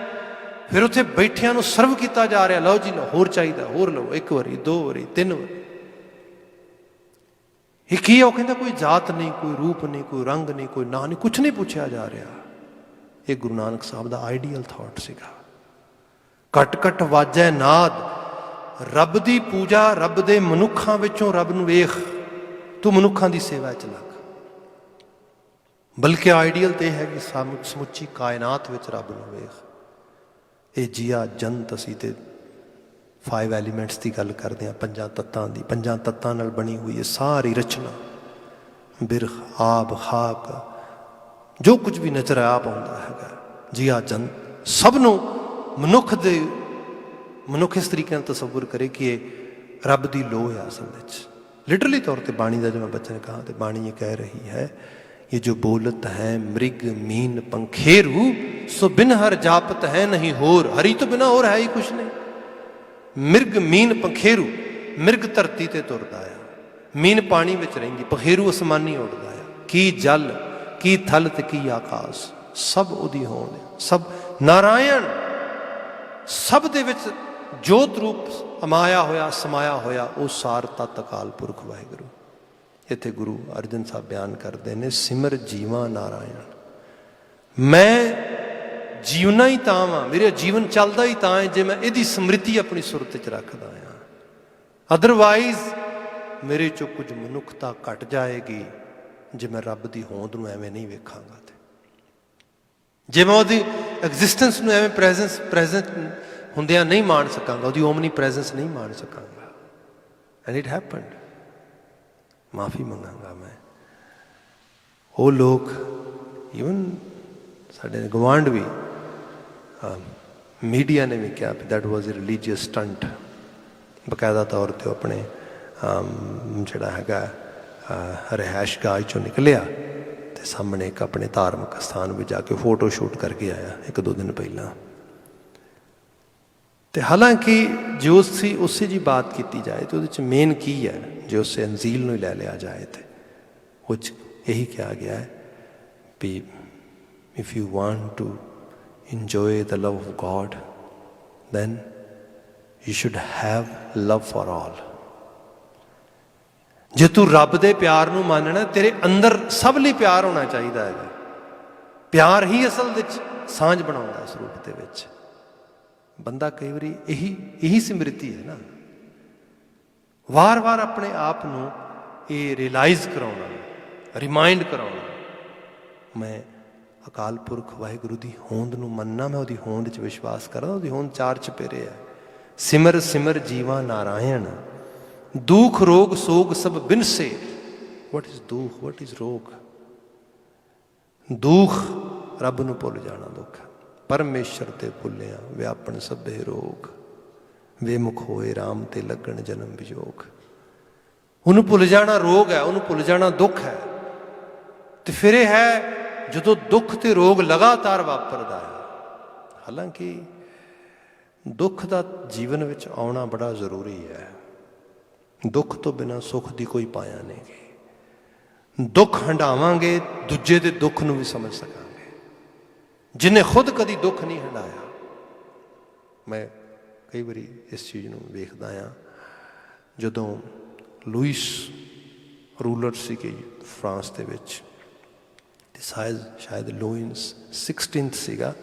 ਫਿਰ ਉੱਥੇ ਬੈਠਿਆਂ ਨੂੰ ਸਰਵ ਕੀਤਾ ਜਾ ਰਿਹਾ, ਲਓ ਜੀ ਲਓ, ਹੋਰ ਚਾਹੀਦਾ ਹੋਰ ਲਓ, 1 ਵਾਰੀ 2 ਵਾਰੀ 3 ਵਾਰੀ। ਇਹ ਕੀ ਹੈ? ਉਹ ਕਹਿੰਦਾ ਕੋਈ ਜਾਤ ਨਹੀਂ, ਕੋਈ ਰੂਪ ਨਹੀਂ, ਕੋਈ ਰੰਗ ਨਹੀਂ, ਕੋਈ ਨਾਂ ਨਹੀਂ, ਕੁਛ ਨਹੀਂ ਪੁੱਛਿਆ ਜਾ ਰਿਹਾ। ਇਹ ਗੁਰੂ ਨਾਨਕ ਸਾਹਿਬ ਦਾ ਆਈਡੀਅਲ ਥਾਟ ਸੀਗਾ। ਘਟ ਘਟ ਵਾਜੈ ਨਾਦ, ਰੱਬ ਦੀ ਪੂਜਾ, ਰੱਬ ਦੇ ਮਨੁੱਖਾਂ ਵਿੱਚੋਂ ਰੱਬ ਨੂੰ ਵੇਖ, ਤੂੰ ਮਨੁੱਖਾਂ ਦੀ ਸੇਵਾ 'ਚ ਲੱਗ। ਬਲਕਿ ਆਈਡੀਅਲ ਤਾਂ ਇਹ ਹੈ ਕਿ ਸਮੁੱਚੀ ਕਾਇਨਾਤ ਵਿੱਚ ਰੱਬ ਨੂੰ ਵੇਖ। ਇਹ ਜੀਆ ਜੰਤ, ਅਸੀਂ ਤੇ 5 ਐਲੀਮੈਂਟਸ ਦੀ ਗੱਲ ਕਰਦੇ ਹਾਂ, 5 ਤੱਤਾਂ ਦੀ, 5 ਤੱਤਾਂ ਨਾਲ ਬਣੀ ਹੋਈ ਇਹ ਸਾਰੀ ਰਚਨਾ, ਬਿਰਖ, ਆਬ, ਖਾਕ, ਜੋ ਕੁਝ ਵੀ ਨਜ਼ਰ ਆਪ ਆਉਂਦਾ ਹੈਗਾ, ਜੀਆ ਜੰਤ, ਸਭ ਨੂੰ ਮਨੁੱਖ ਇਸ ਤਰੀਕੇ ਨਾਲ ਤਸੱਵੁਰ ਕਰੇ ਕਿ ਇਹ ਰੱਬ ਦੀ ਲੋਹ ਹੈ ਅਸਲ ਵਿੱਚ। ਲਿਟਰਲੀ ਤੌਰ 'ਤੇ ਬਾਣੀ ਦਾ ਜਿਵੇਂ ਬੱਚੇ ਨੇ ਕਹਾ, ਤੇ ਬਾਣੀ ਇਹ ਕਹਿ ਰਹੀ ਹੈ, ये जो बोलत है मृग मीन पंखेरू, सो बिन हर जापत है नहीं होर। हरी तो बिना और है ही कुछ नहीं। मिर्ग मीन पंखेरू, मिर्ग धरती ते तुरदा आ, मीन पानी विच रहिंदी, पंखेरू असमानी उड़दा आ। की जल की थल ते की आकाश, सब उहदी होंद, सब नारायण, सब दे विच जोत रूप अमाया होया, समाया होया, वो सार तत अकाल पुरख वाहिगुरू। ਇੱਥੇ ਗੁਰੂ ਅਰਜਨ ਸਾਹਿਬ ਬਿਆਨ ਕਰਦੇ ਨੇ, ਸਿਮਰ ਜੀਵਾਂ ਨਾਰਾਇਣ। ਮੈਂ ਜੀਵਨਾ ਹੀ ਤਾਂ ਵਾਂ, ਮੇਰਾ ਜੀਵਨ ਚੱਲਦਾ ਹੀ ਤਾਂ ਹੈ ਜੇ ਮੈਂ ਇਹਦੀ ਸਮ੍ਰਿਤੀ ਆਪਣੀ ਸੁਰਤ 'ਚ ਰੱਖਦਾ ਹਾਂ। ਅਦਰਵਾਈਜ਼ ਮੇਰੇ 'ਚੋਂ ਕੁਝ ਮਨੁੱਖਤਾ ਘਟ ਜਾਏਗੀ ਜੇ ਮੈਂ ਰੱਬ ਦੀ ਹੋਂਦ ਨੂੰ ਐਵੇਂ ਨਹੀਂ ਵੇਖਾਂਗਾ। ਤੇ ਜੇ ਮੈਂ ਉਹਦੀ ਐਗਜ਼ਿਸਟੈਂਸ ਨੂੰ ਐਵੇਂ ਪ੍ਰੈਜ਼ੈਂਟ ਹੁੰਦਿਆਂ ਨਹੀਂ ਮਾਣ ਸਕਾਂਗਾ, ਉਹਦੀ ਓਮਨੀ ਪ੍ਰੈਜ਼ੈਂਸ ਨਹੀਂ ਮਾਣ ਸਕਾਂਗਾ। And it happened. ਮਾਫੀ ਮੰਗਾਂਗਾ ਮੈਂ। ਉਹ ਲੋਕ ਈਵਨ ਸਾਡੇ ਗਵਾਂਢ ਵੀ, ਮੀਡੀਆ ਨੇ ਵੀ ਕਿਹਾ that was a religious stunt. ਬਕਾਇਦਾ ਤੌਰ 'ਤੇ ਉਹ ਆਪਣੇ ਜਿਹੜਾ ਹੈਗਾ ਰਿਹਾਇਸ਼ ਗਾਹ 'ਚੋਂ ਨਿਕਲਿਆ ਅਤੇ ਸਾਹਮਣੇ ਇੱਕ ਆਪਣੇ ਧਾਰਮਿਕ ਸਥਾਨ ਵਿੱਚ ਜਾ ਕੇ ਫੋਟੋ ਸ਼ੂਟ ਕਰਕੇ ਆਇਆ 1-2 ਦਿਨ ਪਹਿਲਾਂ। ਅਤੇ ਹਾਲਾਂਕਿ ਜੇ ਉਸੇ ਜੀ ਬਾਤ ਕੀਤੀ ਜਾਏ ਤਾਂ ਉਹਦੇ 'ਚ ਮੇਨ ਕੀ ਹੈ, ਜੇ ਉਸੇ ਅੰਜ਼ੀਲ ਨੂੰ ਹੀ ਲੈ ਲਿਆ ਜਾਏ ਤਾਂ ਉਹ 'ਚ यही कहा गया है भी if you want to enjoy the love of God, then you should have love for all. ਜੇ ਤੂੰ ਰੱਬ ਦੇ ਪਿਆਰ ਨੂੰ ਮੰਨਣਾ, ਤੇਰੇ ਅੰਦਰ ਸਭ ਲਈ ਪਿਆਰ ਹੋਣਾ ਚਾਹੀਦਾ ਹੈ। ਪਿਆਰ ਹੀ ਅਸਲ ਵਿੱਚ ਸਾਂਝ ਬਣਾਉਂਦਾ ਇਸ ਰੂਪ ਦੇ ਵਿੱਚ। ਬੰਦਾ ਕਈ ਵਾਰੀ ਇਹੀ ਸਿਮਰਤੀ ਹੈ ਨਾ, ਵਾਰ-ਵਾਰ ਆਪਣੇ ਆਪ ਨੂੰ ਇਹ ਰਿਅਲਾਈਜ਼ ਕਰਾਉਣਾ, ਰਿਮਾਈਂਡ ਕਰਾਉਣਾ, ਮੈਂ ਅਕਾਲ ਪੁਰਖ ਵਾਹਿਗੁਰੂ ਦੀ ਹੋਂਦ ਨੂੰ ਮੰਨਣਾ, ਮੈਂ ਉਹਦੀ ਹੋਂਦ 'ਚ ਵਿਸ਼ਵਾਸ ਕਰਦਾ। ਉਹਦੀ ਹੋਂਦ 4 ਚੁਪੇਰੇ ਹੈ। ਸਿਮਰ ਸਿਮਰ ਜੀਵਾ ਨਾਰਾਇਣ, ਦੁਖ ਰੋਗ ਸੋਗ ਸਭ ਬਿਨਸੇ। ਵਟ ਇਜ਼ ਦੁਖ, ਵਟ ਇਜ਼ ਰੋਗ? ਦੁਖ ਰੱਬ ਨੂੰ ਭੁੱਲ ਜਾਣਾ ਦੁੱਖ ਹੈ। ਪਰਮੇਸ਼ਰ ਤੇ ਭੁੱਲਿਆ ਵਿਆਪਣ ਸਭੇ ਰੋਗ, ਵੇਮੁਖ ਹੋਏ ਰਾਮ ਤੇ ਲੱਗਣ ਜਨਮ ਵਿਜੋਗ। ਉਹਨੂੰ ਭੁੱਲ ਜਾਣਾ ਰੋਗ ਹੈ, ਉਹਨੂੰ ਭੁੱਲ ਜਾਣਾ ਦੁੱਖ ਹੈ। ਤੇ ਫਿਰ ਇਹ ਹੈ ਜਦੋਂ ਦੁੱਖ ਤੇ ਰੋਗ ਲਗਾਤਾਰ ਵਾਪਰਦਾ ਹੈ। ਹਾਲਾਂਕਿ ਦੁੱਖ ਦਾ ਜੀਵਨ ਵਿੱਚ ਆਉਣਾ ਬੜਾ ਜ਼ਰੂਰੀ ਹੈ। ਦੁੱਖ ਤੋਂ ਬਿਨਾਂ ਸੁੱਖ ਦੀ ਕੋਈ ਪਾਇਆ ਨਹੀਂ। ਦੁੱਖ ਹੰਢਾਵਾਂਗੇ ਦੂਜੇ ਦੇ ਦੁੱਖ ਨੂੰ ਵੀ ਸਮਝ ਸਕਾਂਗੇ। ਜਿਹਨੇ ਖੁਦ ਕਦੀ ਦੁੱਖ ਨਹੀਂ ਹੰਢਾਇਆ। ਮੈਂ ਕਈ ਵਾਰੀ ਇਸ ਚੀਜ਼ ਨੂੰ ਵੇਖਦਾ ਹਾਂ, ਜਦੋਂ ਲੂਈਸ ਰੂਲਰ ਸੀਗੇ ਫਰਾਂਸ ਦੇ ਵਿੱਚ, ਤੇ ਸ਼ਾਇਦ ਲੂਈਸ 16 ਸੀਗਾ,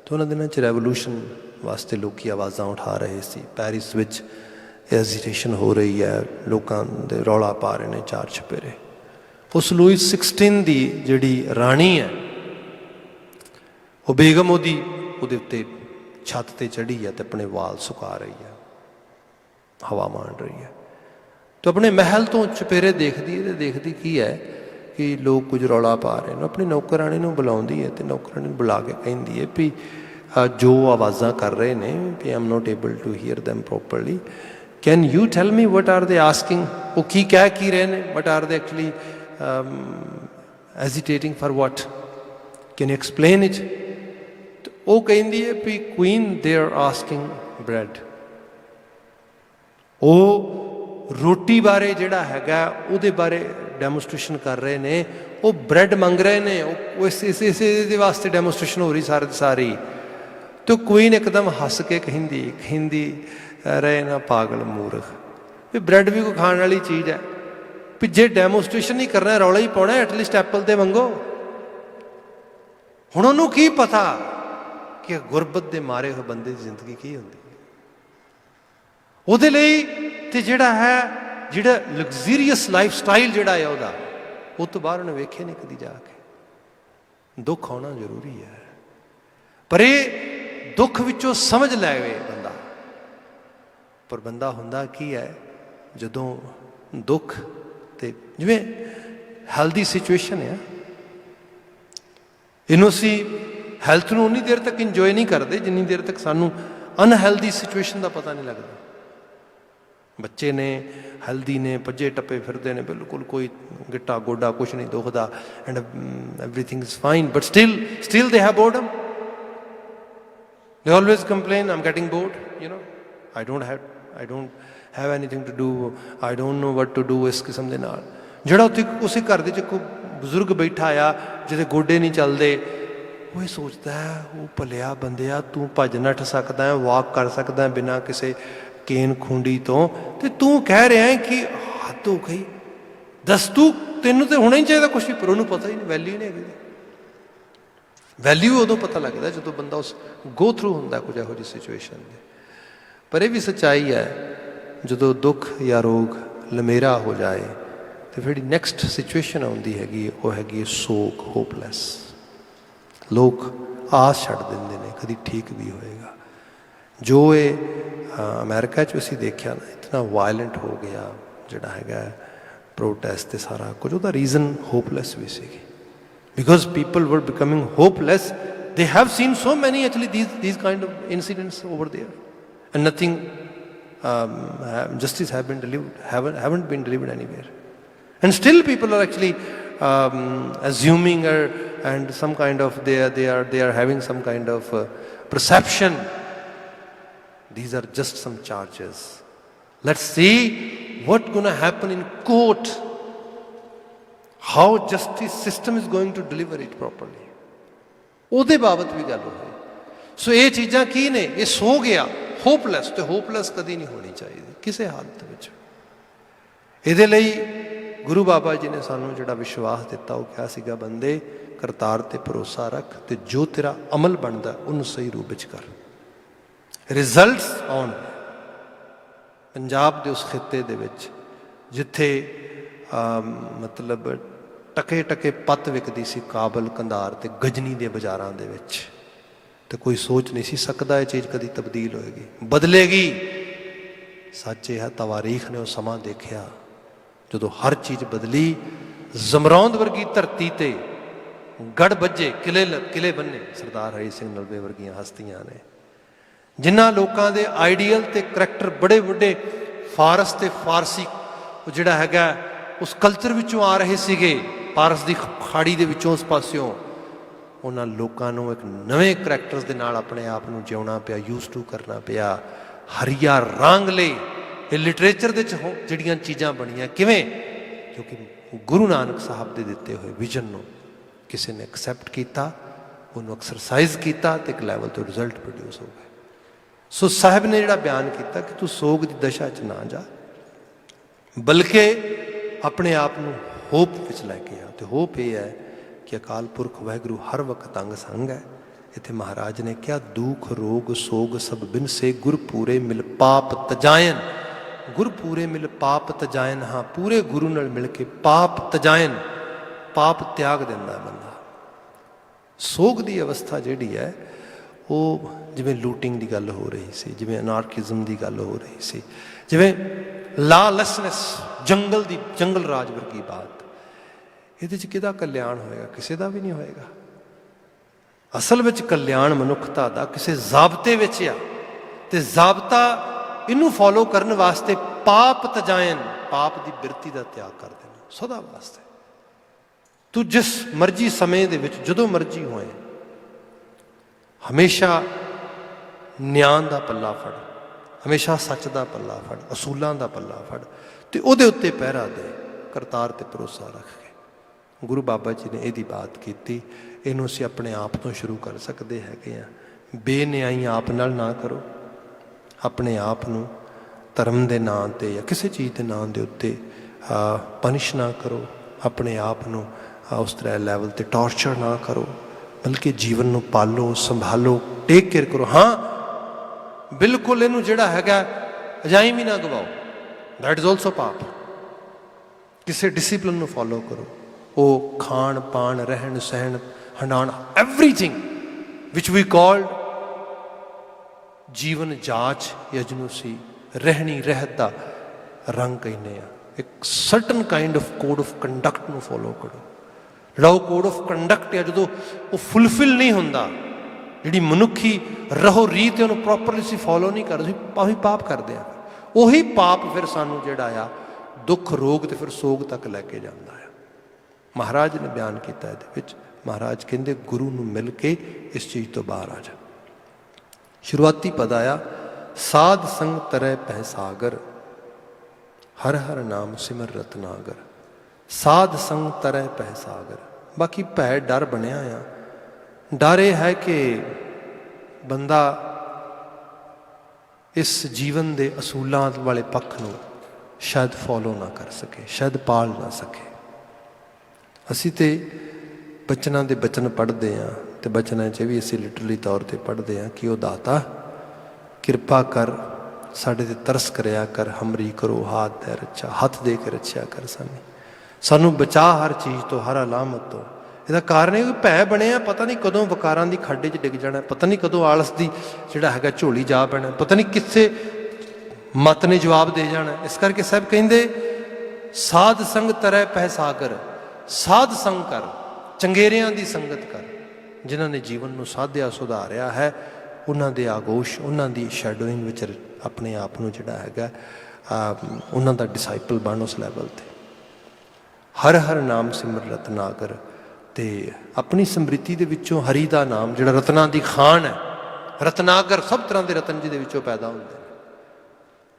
ਤੇ ਉਹਨਾਂ ਦਿਨਾਂ 'ਚ ਰੈਵੋਲੂਸ਼ਨ ਵਾਸਤੇ ਲੋਕ ਆਵਾਜ਼ਾਂ ਉਠਾ ਰਹੇ ਸੀ। ਪੈਰਿਸ ਵਿੱਚ ਐਜੀਟੇਸ਼ਨ ਹੋ ਰਹੀ ਹੈ, ਲੋਕਾਂ ਦੇ ਰੌਲਾ ਪਾ ਰਹੇ ਨੇ 4 ਚੁਪੇਰੇ। ਉਸ ਲੂਈਸ 16 ਦੀ ਜਿਹੜੀ ਰਾਣੀ ਹੈ, ਉਹ ਬੇਗਮ ਉਹਦੇ ਉੱਤੇ ਛੱਤ 'ਤੇ ਚੜ੍ਹੀ ਹੈ ਤੇ ਆਪਣੇ ਵਾਲ ਸੁਕਾ ਰਹੀ ਹੈ, ਹਵਾ ਮਾਣ ਰਹੀ ਹੈ। ਤੇ ਆਪਣੇ ਮਹਿਲ ਤੋਂ ਚੁਪੇਰੇ ਦੇਖਦੀ ਹੈ, ਤੇ ਦੇਖਦੀ ਕੀ ਹੈ ਕਿ ਲੋਕ ਕੁਝ ਰੌਲਾ ਪਾ ਰਹੇ ਨੇ। ਆਪਣੀ ਨੌਕਰਾਣੀ ਨੂੰ ਬੁਲਾਉਂਦੀ ਹੈ ਤੇ ਨੌਕਰਾਣੀ ਨੂੰ ਬੁਲਾ ਕੇ ਕਹਿੰਦੀ ਹੈ ਵੀ ਜੋ ਆਵਾਜ਼ਾਂ ਕਰ ਰਹੇ ਨੇ ਵੀ I'm not able to hear them properly, can you tell me what are they asking? ਉਹ ਕੀ ਕਹਿ ਕੀ ਰਹੇ ਨੇ? What are they actually agitating for what? Can you explain it? ਉਹ ਕਹਿੰਦੀ ਹੈ ਵੀ queen they are asking bread. ਉਹ ਰੋਟੀ ਬਾਰੇ ਜਿਹੜਾ ਹੈਗਾ ਉਹਦੇ ਬਾਰੇ ਡੈਮੋਸਟ੍ਰੇਸ਼ਨ ਕਰ ਰਹੇ ਨੇ, ਉਹ ਬ੍ਰੈਡ ਮੰਗ ਰਹੇ ਨੇ। ਉਹ ਇਸੇ ਵਾਸਤੇ ਡੈਮੋਸਟ੍ਰੇਸ਼ਨ ਹੋ ਰਹੀ ਸਾਰੀ। ਤੇ ਕੁਈਨ ਇੱਕਦਮ ਹੱਸ ਕੇ ਕਹਿੰਦੀ ਰਹੇ ਨਾ ਪਾਗਲ ਮੂਰਖ, ਵੀ ਬ੍ਰੈਡ ਵੀ ਕੋਈ ਖਾਣ ਵਾਲੀ ਚੀਜ਼ ਹੈ। ਵੀ ਜੇ ਡੈਮੋਸਟ੍ਰੇਸ਼ਨ ਨਹੀਂ ਕਰਨਾ, ਰੌਲਾ ਹੀ ਪਾਉਣਾ, ਐਟਲੀਸਟ ਐਪਲ ਤੇ ਮੰਗੋ। ਹੁਣ ਉਹਨੂੰ ਕੀ ਪਤਾ ਕਿ ਗੁਰਬਤ ਦੇ ਮਾਰੇ ਹੋਏ ਬੰਦੇ ਦੀ ਜ਼ਿੰਦਗੀ ਕੀ ਹੁੰਦੀ ਹੈ। ਉਹਦੇ ਲਈ ਤੇ ਜਿਹੜਾ ਲਗਜ਼ਰੀਅਸ ਲਾਈਫ ਸਟਾਈਲ ਜਿਹੜਾ ਹੈ ਉਹਦਾ, ਉਹ ਤੋਂ ਬਾਹਰ ਉਹਨੇ ਵੇਖਿਆ ਨਹੀਂ ਕਦੀ ਜਾ ਕੇ। ਦੁੱਖ ਆਉਣਾ ਜ਼ਰੂਰੀ ਹੈ, ਪਰ ਇਹ ਦੁੱਖ ਵਿੱਚੋਂ ਸਮਝ ਲੈਵੇ ਬੰਦਾ। ਪਰ ਬੰਦਾ ਹੁੰਦਾ ਕੀ ਹੈ, ਜਦੋਂ ਦੁੱਖ ਤੇ ਜਿਵੇਂ ਹੈਲਦੀ ਸਿਚੁਏਸ਼ਨ ਹੈ, ਇਹਨੂੰ ਅਸੀਂ ਹੈਲਥ ਨੂੰ ਉਨੀ ਦੇਰ ਤੱਕ ਇੰਜੋਏ ਨਹੀਂ ਕਰਦੇ ਜਿੰਨੀ ਦੇਰ ਤੱਕ ਸਾਨੂੰ ਅਨਹੈਲਦੀ ਸਿਚੁਏਸ਼ਨ ਦਾ ਪਤਾ ਨਹੀਂ ਲੱਗਦਾ। ਬੱਚੇ ਨੇ, ਹੈਲਦੀ ਨੇ, ਭੱਜੇ ਟੱਪੇ ਫਿਰਦੇ ਨੇ, ਬਿਲਕੁਲ ਕੋਈ ਗਿੱਟਾ ਗੋਡਾ ਕੁਛ ਨਹੀਂ ਦੁਖਦਾ, and everything is fine, but still they have boredom. They always complain, I'm getting bored, I don't have anything to do, I don't know what to do। ਇਸ ਕਿਸਮ ਦੇ ਨਾਲ ਜਿਹੜਾ ਉੱਥੇ ਉਸੇ ਘਰ ਦੇ 'ਚ ਕੋਈ ਬਜ਼ੁਰਗ ਬੈਠਾ ਆ ਜਿਹਦੇ ਗੋਡੇ ਨਹੀਂ ਚੱਲਦੇ, ਉਹ ਇਹ ਸੋਚਦਾ ਹੈ, ਉਹ ਭਲਿਆ ਬੰਦਿਆ, ਤੂੰ ਭੱਜ ਨੱਠ ਸਕਦਾ ਹੈ, ਵਾਕ ਕਰ ਸਕਦਾ ਹੈ ਬਿਨਾਂ ਕਿਸੇ ਕੇਨ ਖੁੰਡੀ ਤੋਂ, ਤੇ ਤੂੰ ਕਹਿ ਰਿਹਾ ਹੈ ਕਿ ਹੱਦ ਹੋ ਗਈ। ਦੱਸ ਤੈਨੂੰ ਤੇ ਹੋਣਾ ਹੀ ਚਾਹੀਦਾ ਕੁਛ ਵੀ, ਪਰ ਉਹਨੂੰ ਪਤਾ ਹੀ ਨਹੀਂ, ਵੈਲਿਊ ਹੀ ਨਹੀਂ ਹੈਗੀ। ਵੈਲਿਊ ਉਦੋਂ ਪਤਾ ਲੱਗਦਾ ਜਦੋਂ ਬੰਦਾ ਉਸ ਗੋ ਥਰੂ ਹੁੰਦਾ ਕੁਝ ਇਹੋ ਜਿਹੀ ਸਿਚੁਏਸ਼ਨ ਦੇ। ਪਰ ਇਹ ਵੀ ਸੱਚਾਈ ਹੈ, ਜਦੋਂ ਦੁੱਖ ਜਾਂ ਰੋਗ ਲਮੇਰਾ ਹੋ ਜਾਏ ਤੇ ਫਿਰ ਜਿਹੜੀ ਨੈਕਸਟ ਸਿਚੁਏਸ਼ਨ ਆਉਂਦੀ ਹੈਗੀ ਉਹ ਹੈਗੀ ਸੋਗ, ਹੋਪਲੈਸ। ਲੋਕ ਆਸ ਛੱਡ ਦਿੰਦੇ ਨੇ ਕਦੀ ਠੀਕ ਵੀ ਹੋਏਗਾ। ਜੋ ਇਹ ਅਮਰੀਕਾ 'ਚ ਅਸੀਂ ਦੇਖਿਆ ਨਾ, ਇਤਨਾ ਵਾਇਲੈਂਟ ਹੋ ਗਿਆ ਜਿਹੜਾ ਹੈਗਾ ਪ੍ਰੋਟੈਸਟ ਤੇ ਸਾਰਾ ਕੁਝ, ਉਹਦਾ ਰੀਜ਼ਨ ਹੋਪਲੈਸ ਵੀ ਸੀਗੀ। Because people were becoming hopeless, they have seen so many actually these kind of incidents over there, and nothing justice haven't been delivered anywhere, and still people are actually assuming and some kind of they are having some kind of perception. These are just some charges. Let's see what's going to happen in court. How justice system is going to deliver it properly, ਉਹਦੇ ਬਾਬਤ ਵੀ ਗੱਲ ਹੋਈ। ਸੋ ਇਹ ਚੀਜ਼ਾਂ ਕੀ ਨੇ? ਇਹ ਸੋ ਗਿਆ hopeless, ਤੇ ਹੋਪਲੈਸ ਕਦੀ ਨਹੀਂ ਹੋਣੀ ਚਾਹੀਦੀ ਕਿਸੇ ਹਾਲਤ ਵਿੱਚ। ਇਹਦੇ ਲਈ ਗੁਰੂ ਬਾਬਾ ਜੀ ਨੇ ਸਾਨੂੰ ਜਿਹੜਾ ਵਿਸ਼ਵਾਸ ਦਿੱਤਾ, ਉਹ ਕਿਹਾ ਸੀਗਾ, ਬੰਦੇ ਕਰਤਾਰ ਤੇ ਭਰੋਸਾ ਰੱਖ, ਤੇ ਜੋ ਤੇਰਾ ਅਮਲ ਬਣਦਾ ਉਹਨੂੰ ਸਹੀ ਰੂਪ ਵਿੱਚ ਕਰ। ਰਿਜ਼ਲਟਸ ਆਉਣ। ਪੰਜਾਬ ਦੇ ਉਸ ਖਿੱਤੇ ਦੇ ਵਿੱਚ ਜਿੱਥੇ ਮਤਲਬ ਟਕੇ ਟਕੇ ਪੱਤ ਵਿਕਦੀ ਸੀ ਕਾਬਲ, ਕੰਧਾਰ ਤੇ ਗਜਨੀ ਦੇ ਬਾਜ਼ਾਰਾਂ ਦੇ ਵਿੱਚ, ਤੇ ਕੋਈ ਸੋਚ ਨਹੀਂ ਸੀ ਸਕਦਾ ਇਹ ਚੀਜ਼ ਕਦੀ ਤਬਦੀਲ ਹੋਏਗੀ, ਬਦਲੇਗੀ। ਸੱਚ ਇਹ ਹੈ, ਤਵਾਰੀਖ ਨੇ ਉਹ ਸਮਾਂ ਦੇਖਿਆ ਜਦੋਂ ਹਰ ਚੀਜ਼ ਬਦਲੀ। ਜ਼ਮਰੌਂਦ ਵਰਗੀ ਧਰਤੀ ਤੇ ਗੜ ਬੱਝੇ, ਕਿਲੇ ਬੰਨੇ ਸਰਦਾਰ ਹਰੀ ਸਿੰਘ ਨਲਵੇ ਵਰਗੀਆਂ ਹਸਤੀਆਂ ਨੇ, ਜਿਨ੍ਹਾਂ ਲੋਕਾਂ ਦੇ ਆਈਡੀਅਲ ਤੇ ਕਰੈਕਟਰ ਬੜੇ ਵੱਡੇ ਫਾਰਸ ਤੇ ਫਾਰਸੀ ਉਹ ਜਿਹੜਾ ਹੈਗਾ ਉਸ ਕਲਚਰ ਵਿੱਚੋਂ ਆ ਰਹੇ ਸੀਗੇ, ਪਾਰਸ ਦੀ ਖਾੜੀ ਦੇ ਵਿੱਚੋਂ, ਉਸ ਪਾਸਿਓਂ। ਉਹਨਾਂ ਲੋਕਾਂ ਨੂੰ ਇੱਕ ਨਵੇਂ ਕਰੈਕਟਰਸ ਦੇ ਨਾਲ ਆਪਣੇ ਆਪ ਨੂੰ ਜਿਉਣਾ ਪਿਆ, ਯੂਜ਼ ਟੂ ਕਰਨਾ ਪਿਆ। ਹਰੀਆ ਰੰਗ ਲਈ ਇਹ ਲਿਟਰੇਚਰ ਦੇ 'ਚ ਜਿਹੜੀਆਂ ਚੀਜ਼ਾਂ ਬਣੀਆਂ, ਕਿਵੇਂ? ਕਿਉਂਕਿ ਗੁਰੂ ਨਾਨਕ ਸਾਹਿਬ ਦੇ ਦਿੱਤੇ ਹੋਏ ਵਿਜ਼ਨ ਨੂੰ ਕਿਸੇ ਨੇ ਐਕਸੈਪਟ ਕੀਤਾ, ਉਹਨੂੰ ਐਕਸਰਸਾਈਜ਼ ਕੀਤਾ, ਤੇ ਇੱਕ ਲੈਵਲ ਤੋਂ ਰਿਜ਼ਲਟ ਪ੍ਰੋਡਿਊਸ ਹੋ ਗਏ। ਸੋ ਸਾਹਿਬ ਨੇ ਜਿਹੜਾ ਬਿਆਨ ਕੀਤਾ ਕਿ ਤੂੰ ਸੋਗ ਦੀ ਦਸ਼ਾ 'ਚ ਨਾ ਜਾ, ਬਲਕਿ ਆਪਣੇ ਆਪ ਨੂੰ ਹੋਪ ਵਿੱਚ ਲੈ ਕੇ ਆ। ਤੇ ਹੋਪ ਇਹ ਹੈ ਕਿ ਅਕਾਲ ਪੁਰਖ ਵਾਹਿਗੁਰੂ ਹਰ ਵਕਤ ਅੰਗ ਸੰਗ ਹੈ। ਇੱਥੇ ਮਹਾਰਾਜ ਨੇ ਕਿਹਾ, ਦੁੱਖ ਰੋਗ ਸੋਗ ਸਭ ਬਿਨ ਸੇ ਗੁਰ ਪੂਰੇ ਮਿਲ ਪਾਪ ਤਜਾਇਨ। ਗੁਰ ਪੂਰੇ ਮਿਲ ਪਾਪ ਤਜਾਇਨ। ਹਾਂ, ਪੂਰੇ ਗੁਰੂ ਨਾਲ ਮਿਲ ਕੇ ਪਾਪ ਤਜਾਇਨ, ਪਾਪ ਤਿਆਗ ਦਿੰਦਾ ਬੰਦਾ। ਸੋਗ ਦੀ ਅਵਸਥਾ ਜਿਹੜੀ ਹੈ ਉਹ ਜਿਵੇਂ ਲੂਟਿੰਗ ਦੀ ਗੱਲ ਹੋ ਰਹੀ ਸੀ, ਜਿਵੇਂ ਅਨਾਰਕਿਜ਼ਮ ਦੀ ਗੱਲ ਹੋ ਰਹੀ ਸੀ, ਜਿਵੇਂ ਲਾਲੈਸਨੈਸ, ਜੰਗਲ ਰਾਜ ਵਰਗੀ ਬਾਤ। ਇਹਦੇ 'ਚ ਕਿਹਦਾ ਕਲਿਆਣ ਹੋਏਗਾ? ਕਿਸੇ ਦਾ ਵੀ ਨਹੀਂ ਹੋਏਗਾ। ਅਸਲ ਵਿੱਚ ਕਲਿਆਣ ਮਨੁੱਖਤਾ ਦਾ ਕਿਸੇ ਜ਼ਾਬਤੇ ਵਿੱਚ ਆ, ਤੇ ਜ਼ਾਬਤਾ ਇਹਨੂੰ ਫੋਲੋ ਕਰਨ ਵਾਸਤੇ ਪਾਪ ਤਜਾਇਨ, ਪਾਪ ਦੀ ਬਿਰਤੀ ਦਾ ਤਿਆਗ ਕਰ ਦੇਣਾ ਸਦਾ ਵਾਸਤੇ। ਤੂੰ ਜਿਸ ਮਰਜ਼ੀ ਸਮੇਂ ਦੇ ਵਿੱਚ ਜਦੋਂ ਮਰਜ਼ੀ ਹੋਏ, ਹਮੇਸ਼ਾ ਨਿਆਂ ਦਾ ਪੱਲਾ ਫੜ, ਹਮੇਸ਼ਾ ਸੱਚ ਦਾ ਪੱਲਾ ਫੜ, ਅਸੂਲਾਂ ਦਾ ਪੱਲਾ ਫੜ, ਤੇ ਉਹਦੇ ਉੱਤੇ ਪਹਿਰਾ ਦੇ, ਕਰਤਾਰ ਤੇ ਭਰੋਸਾ ਰੱਖ ਕੇ। ਗੁਰੂ ਬਾਬਾ ਜੀ ਨੇ ਇਹਦੀ ਬਾਤ ਕੀਤੀ। ਇਹਨੂੰ ਅਸੀਂ ਆਪਣੇ ਆਪ ਤੋਂ ਸ਼ੁਰੂ ਕਰ ਸਕਦੇ ਹੈਗੇ ਹਾਂ। ਬੇਨਿਆਈ ਆਪ ਨਾਲ ਨਾ ਕਰੋ। ਆਪਣੇ ਆਪ ਨੂੰ ਧਰਮ ਦੇ ਨਾਂ 'ਤੇ ਜਾਂ ਕਿਸੇ ਚੀਜ਼ ਦੇ ਨਾਂ ਦੇ ਉੱਤੇ ਪਨਿਸ਼ ਨਾ ਕਰੋ। ਆਪਣੇ ਆਪ ਨੂੰ ਉਸ ਤਰ੍ਹਾਂ ਲੈਵਲ 'ਤੇ ਟਾਰਚਰ ਨਾ ਕਰੋ, ਬਲਕਿ ਜੀਵਨ ਨੂੰ ਪਾਲੋ, ਸੰਭਾਲੋ, ਟੇਕ ਕੇਅਰ ਕਰੋ। ਹਾਂ, ਬਿਲਕੁਲ ਇਹਨੂੰ ਜਿਹੜਾ ਹੈਗਾ ਅਜਾਈਂ ਵੀ ਨਾ ਗਵਾਓ, ਦੈਟ ਇਜ਼ ਆਲਸੋ ਪਾਪ। ਕਿਸੇ ਡਿਸਿਪਲਿਨ ਨੂੰ ਫੋਲੋ ਕਰੋ। ਉਹ ਖਾਣ ਪਾਣ, ਰਹਿਣ ਸਹਿਣ, ਹੰਡਾਣ, ਐਵਰੀਥਿੰਗ ਵਿਚ ਵੀ ਕਾਲਡ ਜੀਵਨ ਜਾਚ ਜਾਂ ਜਿਹਨੂੰ ਅਸੀਂ ਰਹਿਣੀ ਰਹਿਤ ਦਾ ਰੰਗ ਕਹਿੰਦੇ ਆ। ਇੱਕ certain kind of code of conduct ਨੂੰ ਫੋਲੋ ਕਰੋ। ਜਿਹੜਾ ਉਹ ਕੋਡ ਆਫ ਕੰਡਕਟ ਹੈ, ਜਦੋਂ ਉਹ ਫੁਲਫਿਲ ਨਹੀਂ ਹੁੰਦਾ, ਜਿਹੜੀ ਮਨੁੱਖੀ ਰਹੋ ਰੀਤ ਉਹਨੂੰ ਪ੍ਰੋਪਰਲੀ ਅਸੀਂ ਫੋਲੋ ਨਹੀਂ ਕਰਦੇ, ਅਸੀਂ ਪਾਪ ਕਰਦੇ ਹਾਂ। ਉਹੀ ਪਾਪ ਫਿਰ ਸਾਨੂੰ ਜਿਹੜਾ ਆ ਦੁੱਖ ਰੋਗ ਤੇ ਫਿਰ ਸੋਗ ਤੱਕ ਲੈ ਕੇ ਜਾਂਦਾ ਆ। ਮਹਾਰਾਜ ਨੇ ਬਿਆਨ ਕੀਤਾ ਇਹਦੇ ਵਿੱਚ। ਮਹਾਰਾਜ ਕਹਿੰਦੇ ਗੁਰੂ ਨੂੰ ਮਿਲ ਕੇ ਇਸ ਚੀਜ਼ ਤੋਂ ਬਾਹਰ ਆ ਜਾ। ਸ਼ੁਰੂਆਤੀ ਪਦ ਆਇਆ, ਸਾਧ ਸੰਗ ਤਰੈ ਪਹਿ ਸਾਗਰ, ਹਰ ਹਰ ਨਾਮ ਸਿਮਰ ਰਤਨਾਗਰ। ਸਾਧ ਸੰਗ ਤਰੈ ਪਹਿ ਸਾਗਰ। ਬਾਕੀ ਭੈ ਡਰ ਬਣਿਆ ਆ। ਡਰ ਇਹ ਹੈ ਕਿ ਬੰਦਾ ਇਸ ਜੀਵਨ ਦੇ ਅਸੂਲਾਂ ਵਾਲੇ ਪੱਖ ਨੂੰ ਸ਼ਾਇਦ ਫੋਲੋ ਨਾ ਕਰ ਸਕੇ, ਸ਼ਾਇਦ ਪਾਲ ਨਾ ਸਕੇ। ਅਸੀਂ ਤੇ ਬਚਨਾਂ ਦੇ ਬਚਨ ਪੜ੍ਹਦੇ ਹਾਂ, ਤੇ ਬਚਨਾਂ 'ਚ ਵੀ ਅਸੀਂ ਲਿਟਰਲੀ ਤੌਰ 'ਤੇ ਪੜ੍ਹਦੇ ਹਾਂ ਕਿ ਉਹ ਦਾਤਾ ਕਿਰਪਾ ਕਰ, ਸਾਡੇ 'ਤੇ ਤਰਸ ਕਰਿਆ ਕਰ, ਹਮਰੀ ਕਰੋ ਹਾਥ ਦੇ ਰੱਛਾ, ਹੱਥ ਦੇ ਕੇ ਰੱਛਿਆ ਕਰ ਸਾਨੂੰ ਬਚਾ ਹਰ ਚੀਜ਼ ਤੋਂ, ਹਰ ਅਲਾਮਤ ਤੋਂ। ਇਹਦਾ ਕਾਰਨ ਇਹ ਭੈ ਬਣਿਆ, ਪਤਾ ਨਹੀਂ ਕਦੋਂ ਵਿਕਾਰਾਂ ਦੀ ਖਾਡੇ 'ਚ ਡਿੱਗ ਜਾਣਾ, ਪਤਾ ਨਹੀਂ ਕਦੋਂ ਆਲਸ ਦੀ ਜਿਹੜਾ ਹੈਗਾ ਝੋਲੀ ਜਾ ਪੈਣਾ, ਪਤਾ ਨਹੀਂ ਕਿਸੇ ਮਤ ਨੇ ਜਵਾਬ ਦੇ ਜਾਣਾ। ਇਸ ਕਰਕੇ ਸਾਹਿਬ ਕਹਿੰਦੇ ਸਾਧ ਸੰਗ ਤਰੈ ਪਹਿ ਸਾਗਰ। ਸਾਧ ਸੰਗ ਕਰ, ਚੰਗੇਰਿਆਂ ਦੀ ਸੰਗਤ ਕਰ, ਜਿਨ੍ਹਾਂ ਨੇ ਜੀਵਨ ਨੂੰ ਸਾਧਿਆ ਸੁਧਾਰਿਆ ਹੈ, ਉਹਨਾਂ ਦੇ ਆਗੋਸ਼, ਉਹਨਾਂ ਦੀ ਸ਼ੈਡੋਇੰਗ ਵਿੱਚ ਆਪਣੇ ਆਪ ਨੂੰ ਜਿਹੜਾ ਹੈਗਾ ਉਹਨਾਂ ਦਾ ਡਿਸਾਈਪਲ ਬਣ ਉਸ ਲੈਵਲ 'ਤੇ। ਹਰ ਹਰ ਨਾਮ ਸਿਮਰ ਰਤਨਾਗਰ। ਅਤੇ ਆਪਣੀ ਸਮ੍ਰਿਤੀ ਦੇ ਵਿੱਚੋਂ ਹਰੀ ਦਾ ਨਾਮ ਜਿਹੜਾ ਰਤਨਾਂ ਦੀ ਖਾਨ ਹੈ, ਰਤਨਾਗਰ, ਸਭ ਤਰ੍ਹਾਂ ਦੇ ਰਤਨ ਜਿਹਦੇ ਵਿੱਚੋਂ ਪੈਦਾ ਹੁੰਦੇ ਨੇ,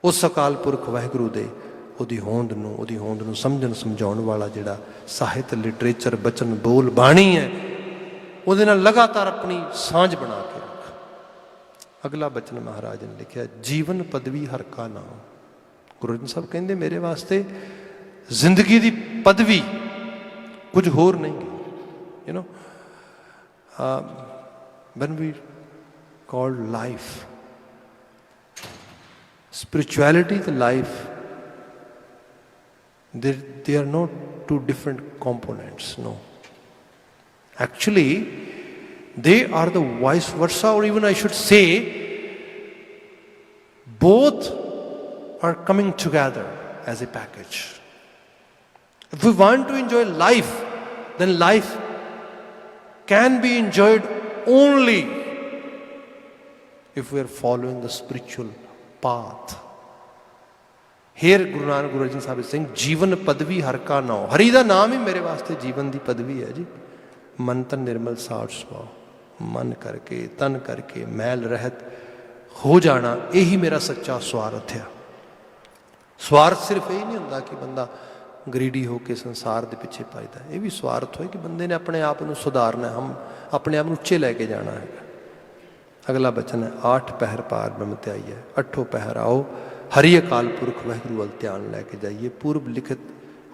ਉਸ ਅਕਾਲ ਪੁਰਖ ਵਾਹਿਗੁਰੂ ਦੇ ਉਹਦੀ ਹੋਂਦ ਨੂੰ ਸਮਝਣ ਸਮਝਾਉਣ ਵਾਲਾ ਜਿਹੜਾ ਸਾਹਿਤ ਲਿਟਰੇਚਰ ਬਚਨ ਬੋਲ ਬਾਣੀ ਹੈ ਉਹਦੇ ਨਾਲ ਲਗਾਤਾਰ ਆਪਣੀ ਸਾਂਝ ਬਣਾ ਕੇ ਰੱਖ। ਅਗਲਾ ਬਚਨ ਮਹਾਰਾਜ ਨੇ ਲਿਖਿਆ, ਜੀਵਨ ਪਦਵੀ ਹਰ ਕਾ ਨਾਮ। ਗੁਰੂ ਅਰਜਨ ਸਾਹਿਬ ਕਹਿੰਦੇ ਮੇਰੇ ਵਾਸਤੇ ਜ਼ਿੰਦਗੀ ਦੀ ਪਦਵੀ ਕੁਝ ਹੋਰ ਨਹੀਂ। You know when we call life spirituality, the life, they are not two different components. No, actually they are the vice versa, or even I should say both are coming together as a package. If we want to enjoy life, then life can be enjoyed only if we are following the spiritual path. Here Guru Arjan Sahib is saying, Jeevan padvi har ka naam. Hari da naam hi mere vaste jeevan di padvi hai ji. Man tan nirmal saad swav, man karke tan karke मैल रहत हो जाना, यही मेरा सच्चा स्वार्थ है। स्वार्थ सिर्फ यही नहीं होता कि बंदा ਗਰੀਡੀ ਹੋ ਕੇ ਸੰਸਾਰ ਦੇ ਪਿੱਛੇ ਭੱਜਦਾ। ਇਹ ਵੀ ਸਵਾਰਥ ਹੋਏ ਕਿ ਬੰਦੇ ਨੇ ਆਪਣੇ ਆਪ ਨੂੰ ਸੁਧਾਰਨਾ, ਹਮ ਆਪਣੇ ਆਪ ਨੂੰ ਉੱਚੇ ਲੈ ਕੇ ਜਾਣਾ ਹੈਗਾ। ਅਗਲਾ ਬਚਨ ਹੈ, 8 ਪਹਿਰ ਪਾਰ ਬ੍ਰਹਮ ਤੇ ਆਈਏ, 8 ਪਹਿਰ ਆਓ ਹਰੀ ਅਕਾਲ ਪੁਰਖ ਵਾਹਿਗੁਰੂ ਵੱਲ ਧਿਆਨ ਲੈ ਕੇ ਜਾਈਏ, ਪੂਰਬ ਲਿਖਤ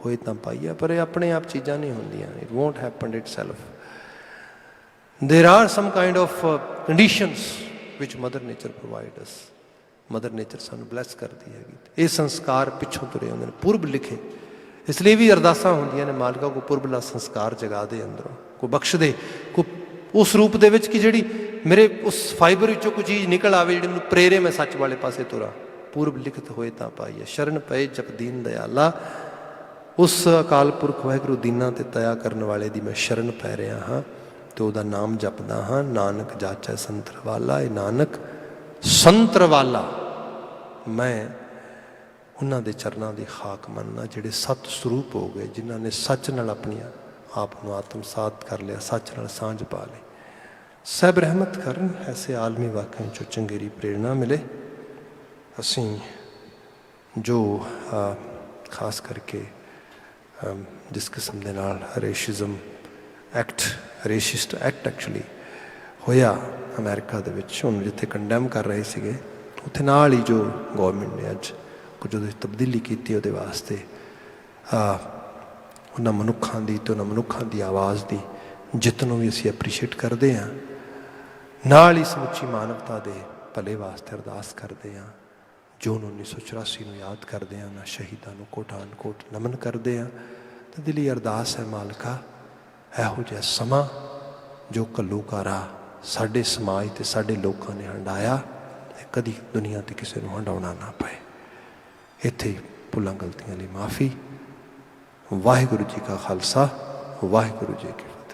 ਹੋਏ ਤਾਂ ਪਾਈਏ। ਪਰ ਇਹ ਆਪਣੇ ਆਪ ਚੀਜ਼ਾਂ ਨਹੀਂ ਹੁੰਦੀਆਂ, it won't happen itself. There are some kind of conditions which mother nature provide us. Mother nature ਸਾਨੂੰ ਬਲੈਸ ਕਰਦੀ ਹੈਗੀ। ਇਹ ਸੰਸਕਾਰ ਪਿੱਛੋਂ ਤੁਰੇ ਹੁੰਦੇ ਨੇ, ਪੂਰਬ ਲਿਖੇ। ਇਸ ਲਈ ਵੀ ਅਰਦਾਸਾਂ ਹੁੰਦੀਆਂ ਨੇ, ਮਾਲਕਾ ਕੋ ਪੁਰਬਲਾ ਸੰਸਕਾਰ ਜਗਾ ਦੇ ਅੰਦਰੋਂ, ਕੋ ਬਖਸ਼ ਦੇ, ਕੋ ਉਸ ਰੂਪ ਦੇ ਵਿੱਚ ਕਿ ਜਿਹੜੀ ਮੇਰੇ ਉਸ ਫਾਈਬਰ ਵਿੱਚੋਂ ਕੋਈ ਚੀਜ਼ ਨਿਕਲ ਆਵੇ ਜਿਹੜੀ ਮੈਨੂੰ ਪ੍ਰੇਰੇ ਮੈਂ ਸੱਚ ਵਾਲੇ ਪਾਸੇ ਤੁਰਾਂ। ਪੂਰਬ ਲਿਖਤ ਹੋਏ ਤਾਂ ਪਾਈਏ, ਸ਼ਰਨ ਪਏ ਜਪ ਦੀਨ ਦਿਆਲਾ। ਉਸ ਅਕਾਲ ਪੁਰਖ ਵਾਹਿਗੁਰੂ ਦੀਨਾਂ ਤੇ ਦਇਆ ਕਰਨ ਵਾਲੇ ਦੀ ਮੈਂ ਸ਼ਰਨ ਪੈ ਰਿਹਾ ਹਾਂ ਤੇ ਉਹਦਾ ਨਾਮ ਜਪਦਾ ਹਾਂ। ਨਾਨਕ ਜਾਚੈ ਸੰਤਰ ਵਾਲਾ, ਇਹ ਨਾਨਕ ਸੰਤਰ ਵਾਲਾ ਮੈਂ ਉਹਨਾਂ ਦੇ ਚਰਨਾਂ ਦੀ ਖਾਕ ਮੰਨਣਾ ਜਿਹੜੇ ਸਤ ਸਰੂਪ ਹੋ ਗਏ, ਜਿਨ੍ਹਾਂ ਨੇ ਸੱਚ ਨਾਲ ਆਪਣੀ ਆਪ ਨੂੰ ਆਤਮਸਾਤ ਕਰ ਲਿਆ, ਸੱਚ ਨਾਲ ਸਾਂਝ ਪਾ ਲਈ। ਸਭ ਰਹਿਮਤ ਕਰਨ, ਐਸੇ ਆਲਮੀ ਵਾਕਿਆਂ 'ਚੋਂ ਚੰਗੇਰੀ ਪ੍ਰੇਰਣਾ ਮਿਲੇ। ਅਸੀਂ ਜੋ ਖਾਸ ਕਰਕੇ ਜਿਸ ਕਿਸਮ ਦੇ ਨਾਲ ਰੇਸ਼ਿਜ਼ਮ ਐਕਟ, ਰੇਸ਼ਿਸਟ ਐਕਟ ਐਕਚੁਅਲੀ ਹੋਇਆ ਅਮਰੀਕਾ ਦੇ ਵਿੱਚ, ਉਹਨੂੰ ਜਿੱਥੇ ਕੰਡੈਮ ਕਰ ਰਹੇ ਸੀਗੇ, ਉੱਥੇ ਨਾਲ ਹੀ ਜੋ ਗੌਰਮੈਂਟ ਨੇ ਅੱਜ ਕੁਝ ਉਹਦੇ ਤਬਦੀਲੀ ਕੀਤੀ, ਉਹਦੇ ਵਾਸਤੇ ਉਹਨਾਂ ਮਨੁੱਖਾਂ ਦੀ ਅਤੇ ਉਹਨਾਂ ਮਨੁੱਖਾਂ ਦੀ ਆਵਾਜ਼ ਦੀ ਜਿੱਤ ਨੂੰ ਵੀ ਅਸੀਂ ਐਪਰੀਸ਼ੀਏਟ ਕਰਦੇ ਹਾਂ। ਨਾਲ ਹੀ ਸਮੁੱਚੀ ਮਾਨਵਤਾ ਦੇ ਭਲੇ ਵਾਸਤੇ ਅਰਦਾਸ ਕਰਦੇ ਹਾਂ। ਜੂਨ 1984 ਨੂੰ ਯਾਦ ਕਰਦੇ ਹਾਂ, ਉਹਨਾਂ ਸ਼ਹੀਦਾਂ ਨੂੰ ਕੋਟਾਨ ਕੋਟ ਨਮਨ ਕਰਦੇ ਹਾਂ। ਅਤੇ ਦਿਲੀ ਅਰਦਾਸ ਹੈ, ਮਾਲਕਾ ਇਹੋ ਜਿਹਾ ਸਮਾਂ ਜੋ ਘੱਲੂਘਾਰਾ ਸਾਡੇ ਸਮਾਜ ਅਤੇ ਸਾਡੇ ਲੋਕਾਂ ਨੇ ਹੰਢਾਇਆ, ਕਦੀ ਦੁਨੀਆ 'ਤੇ ਕਿਸੇ ਨੂੰ ਹੰਢਾਉਣਾ ਨਾ ਪਏ। ਇੱਥੇ ਭੁੱਲਾਂ ਗਲਤੀਆਂ ਲਈ ਮਾਫੀ। ਵਾਹਿਗੁਰੂ ਜੀ ਕਾ ਖਾਲਸਾ, ਵਾਹਿਗੁਰੂ ਜੀ ਕੀ ਫਤਿਹ।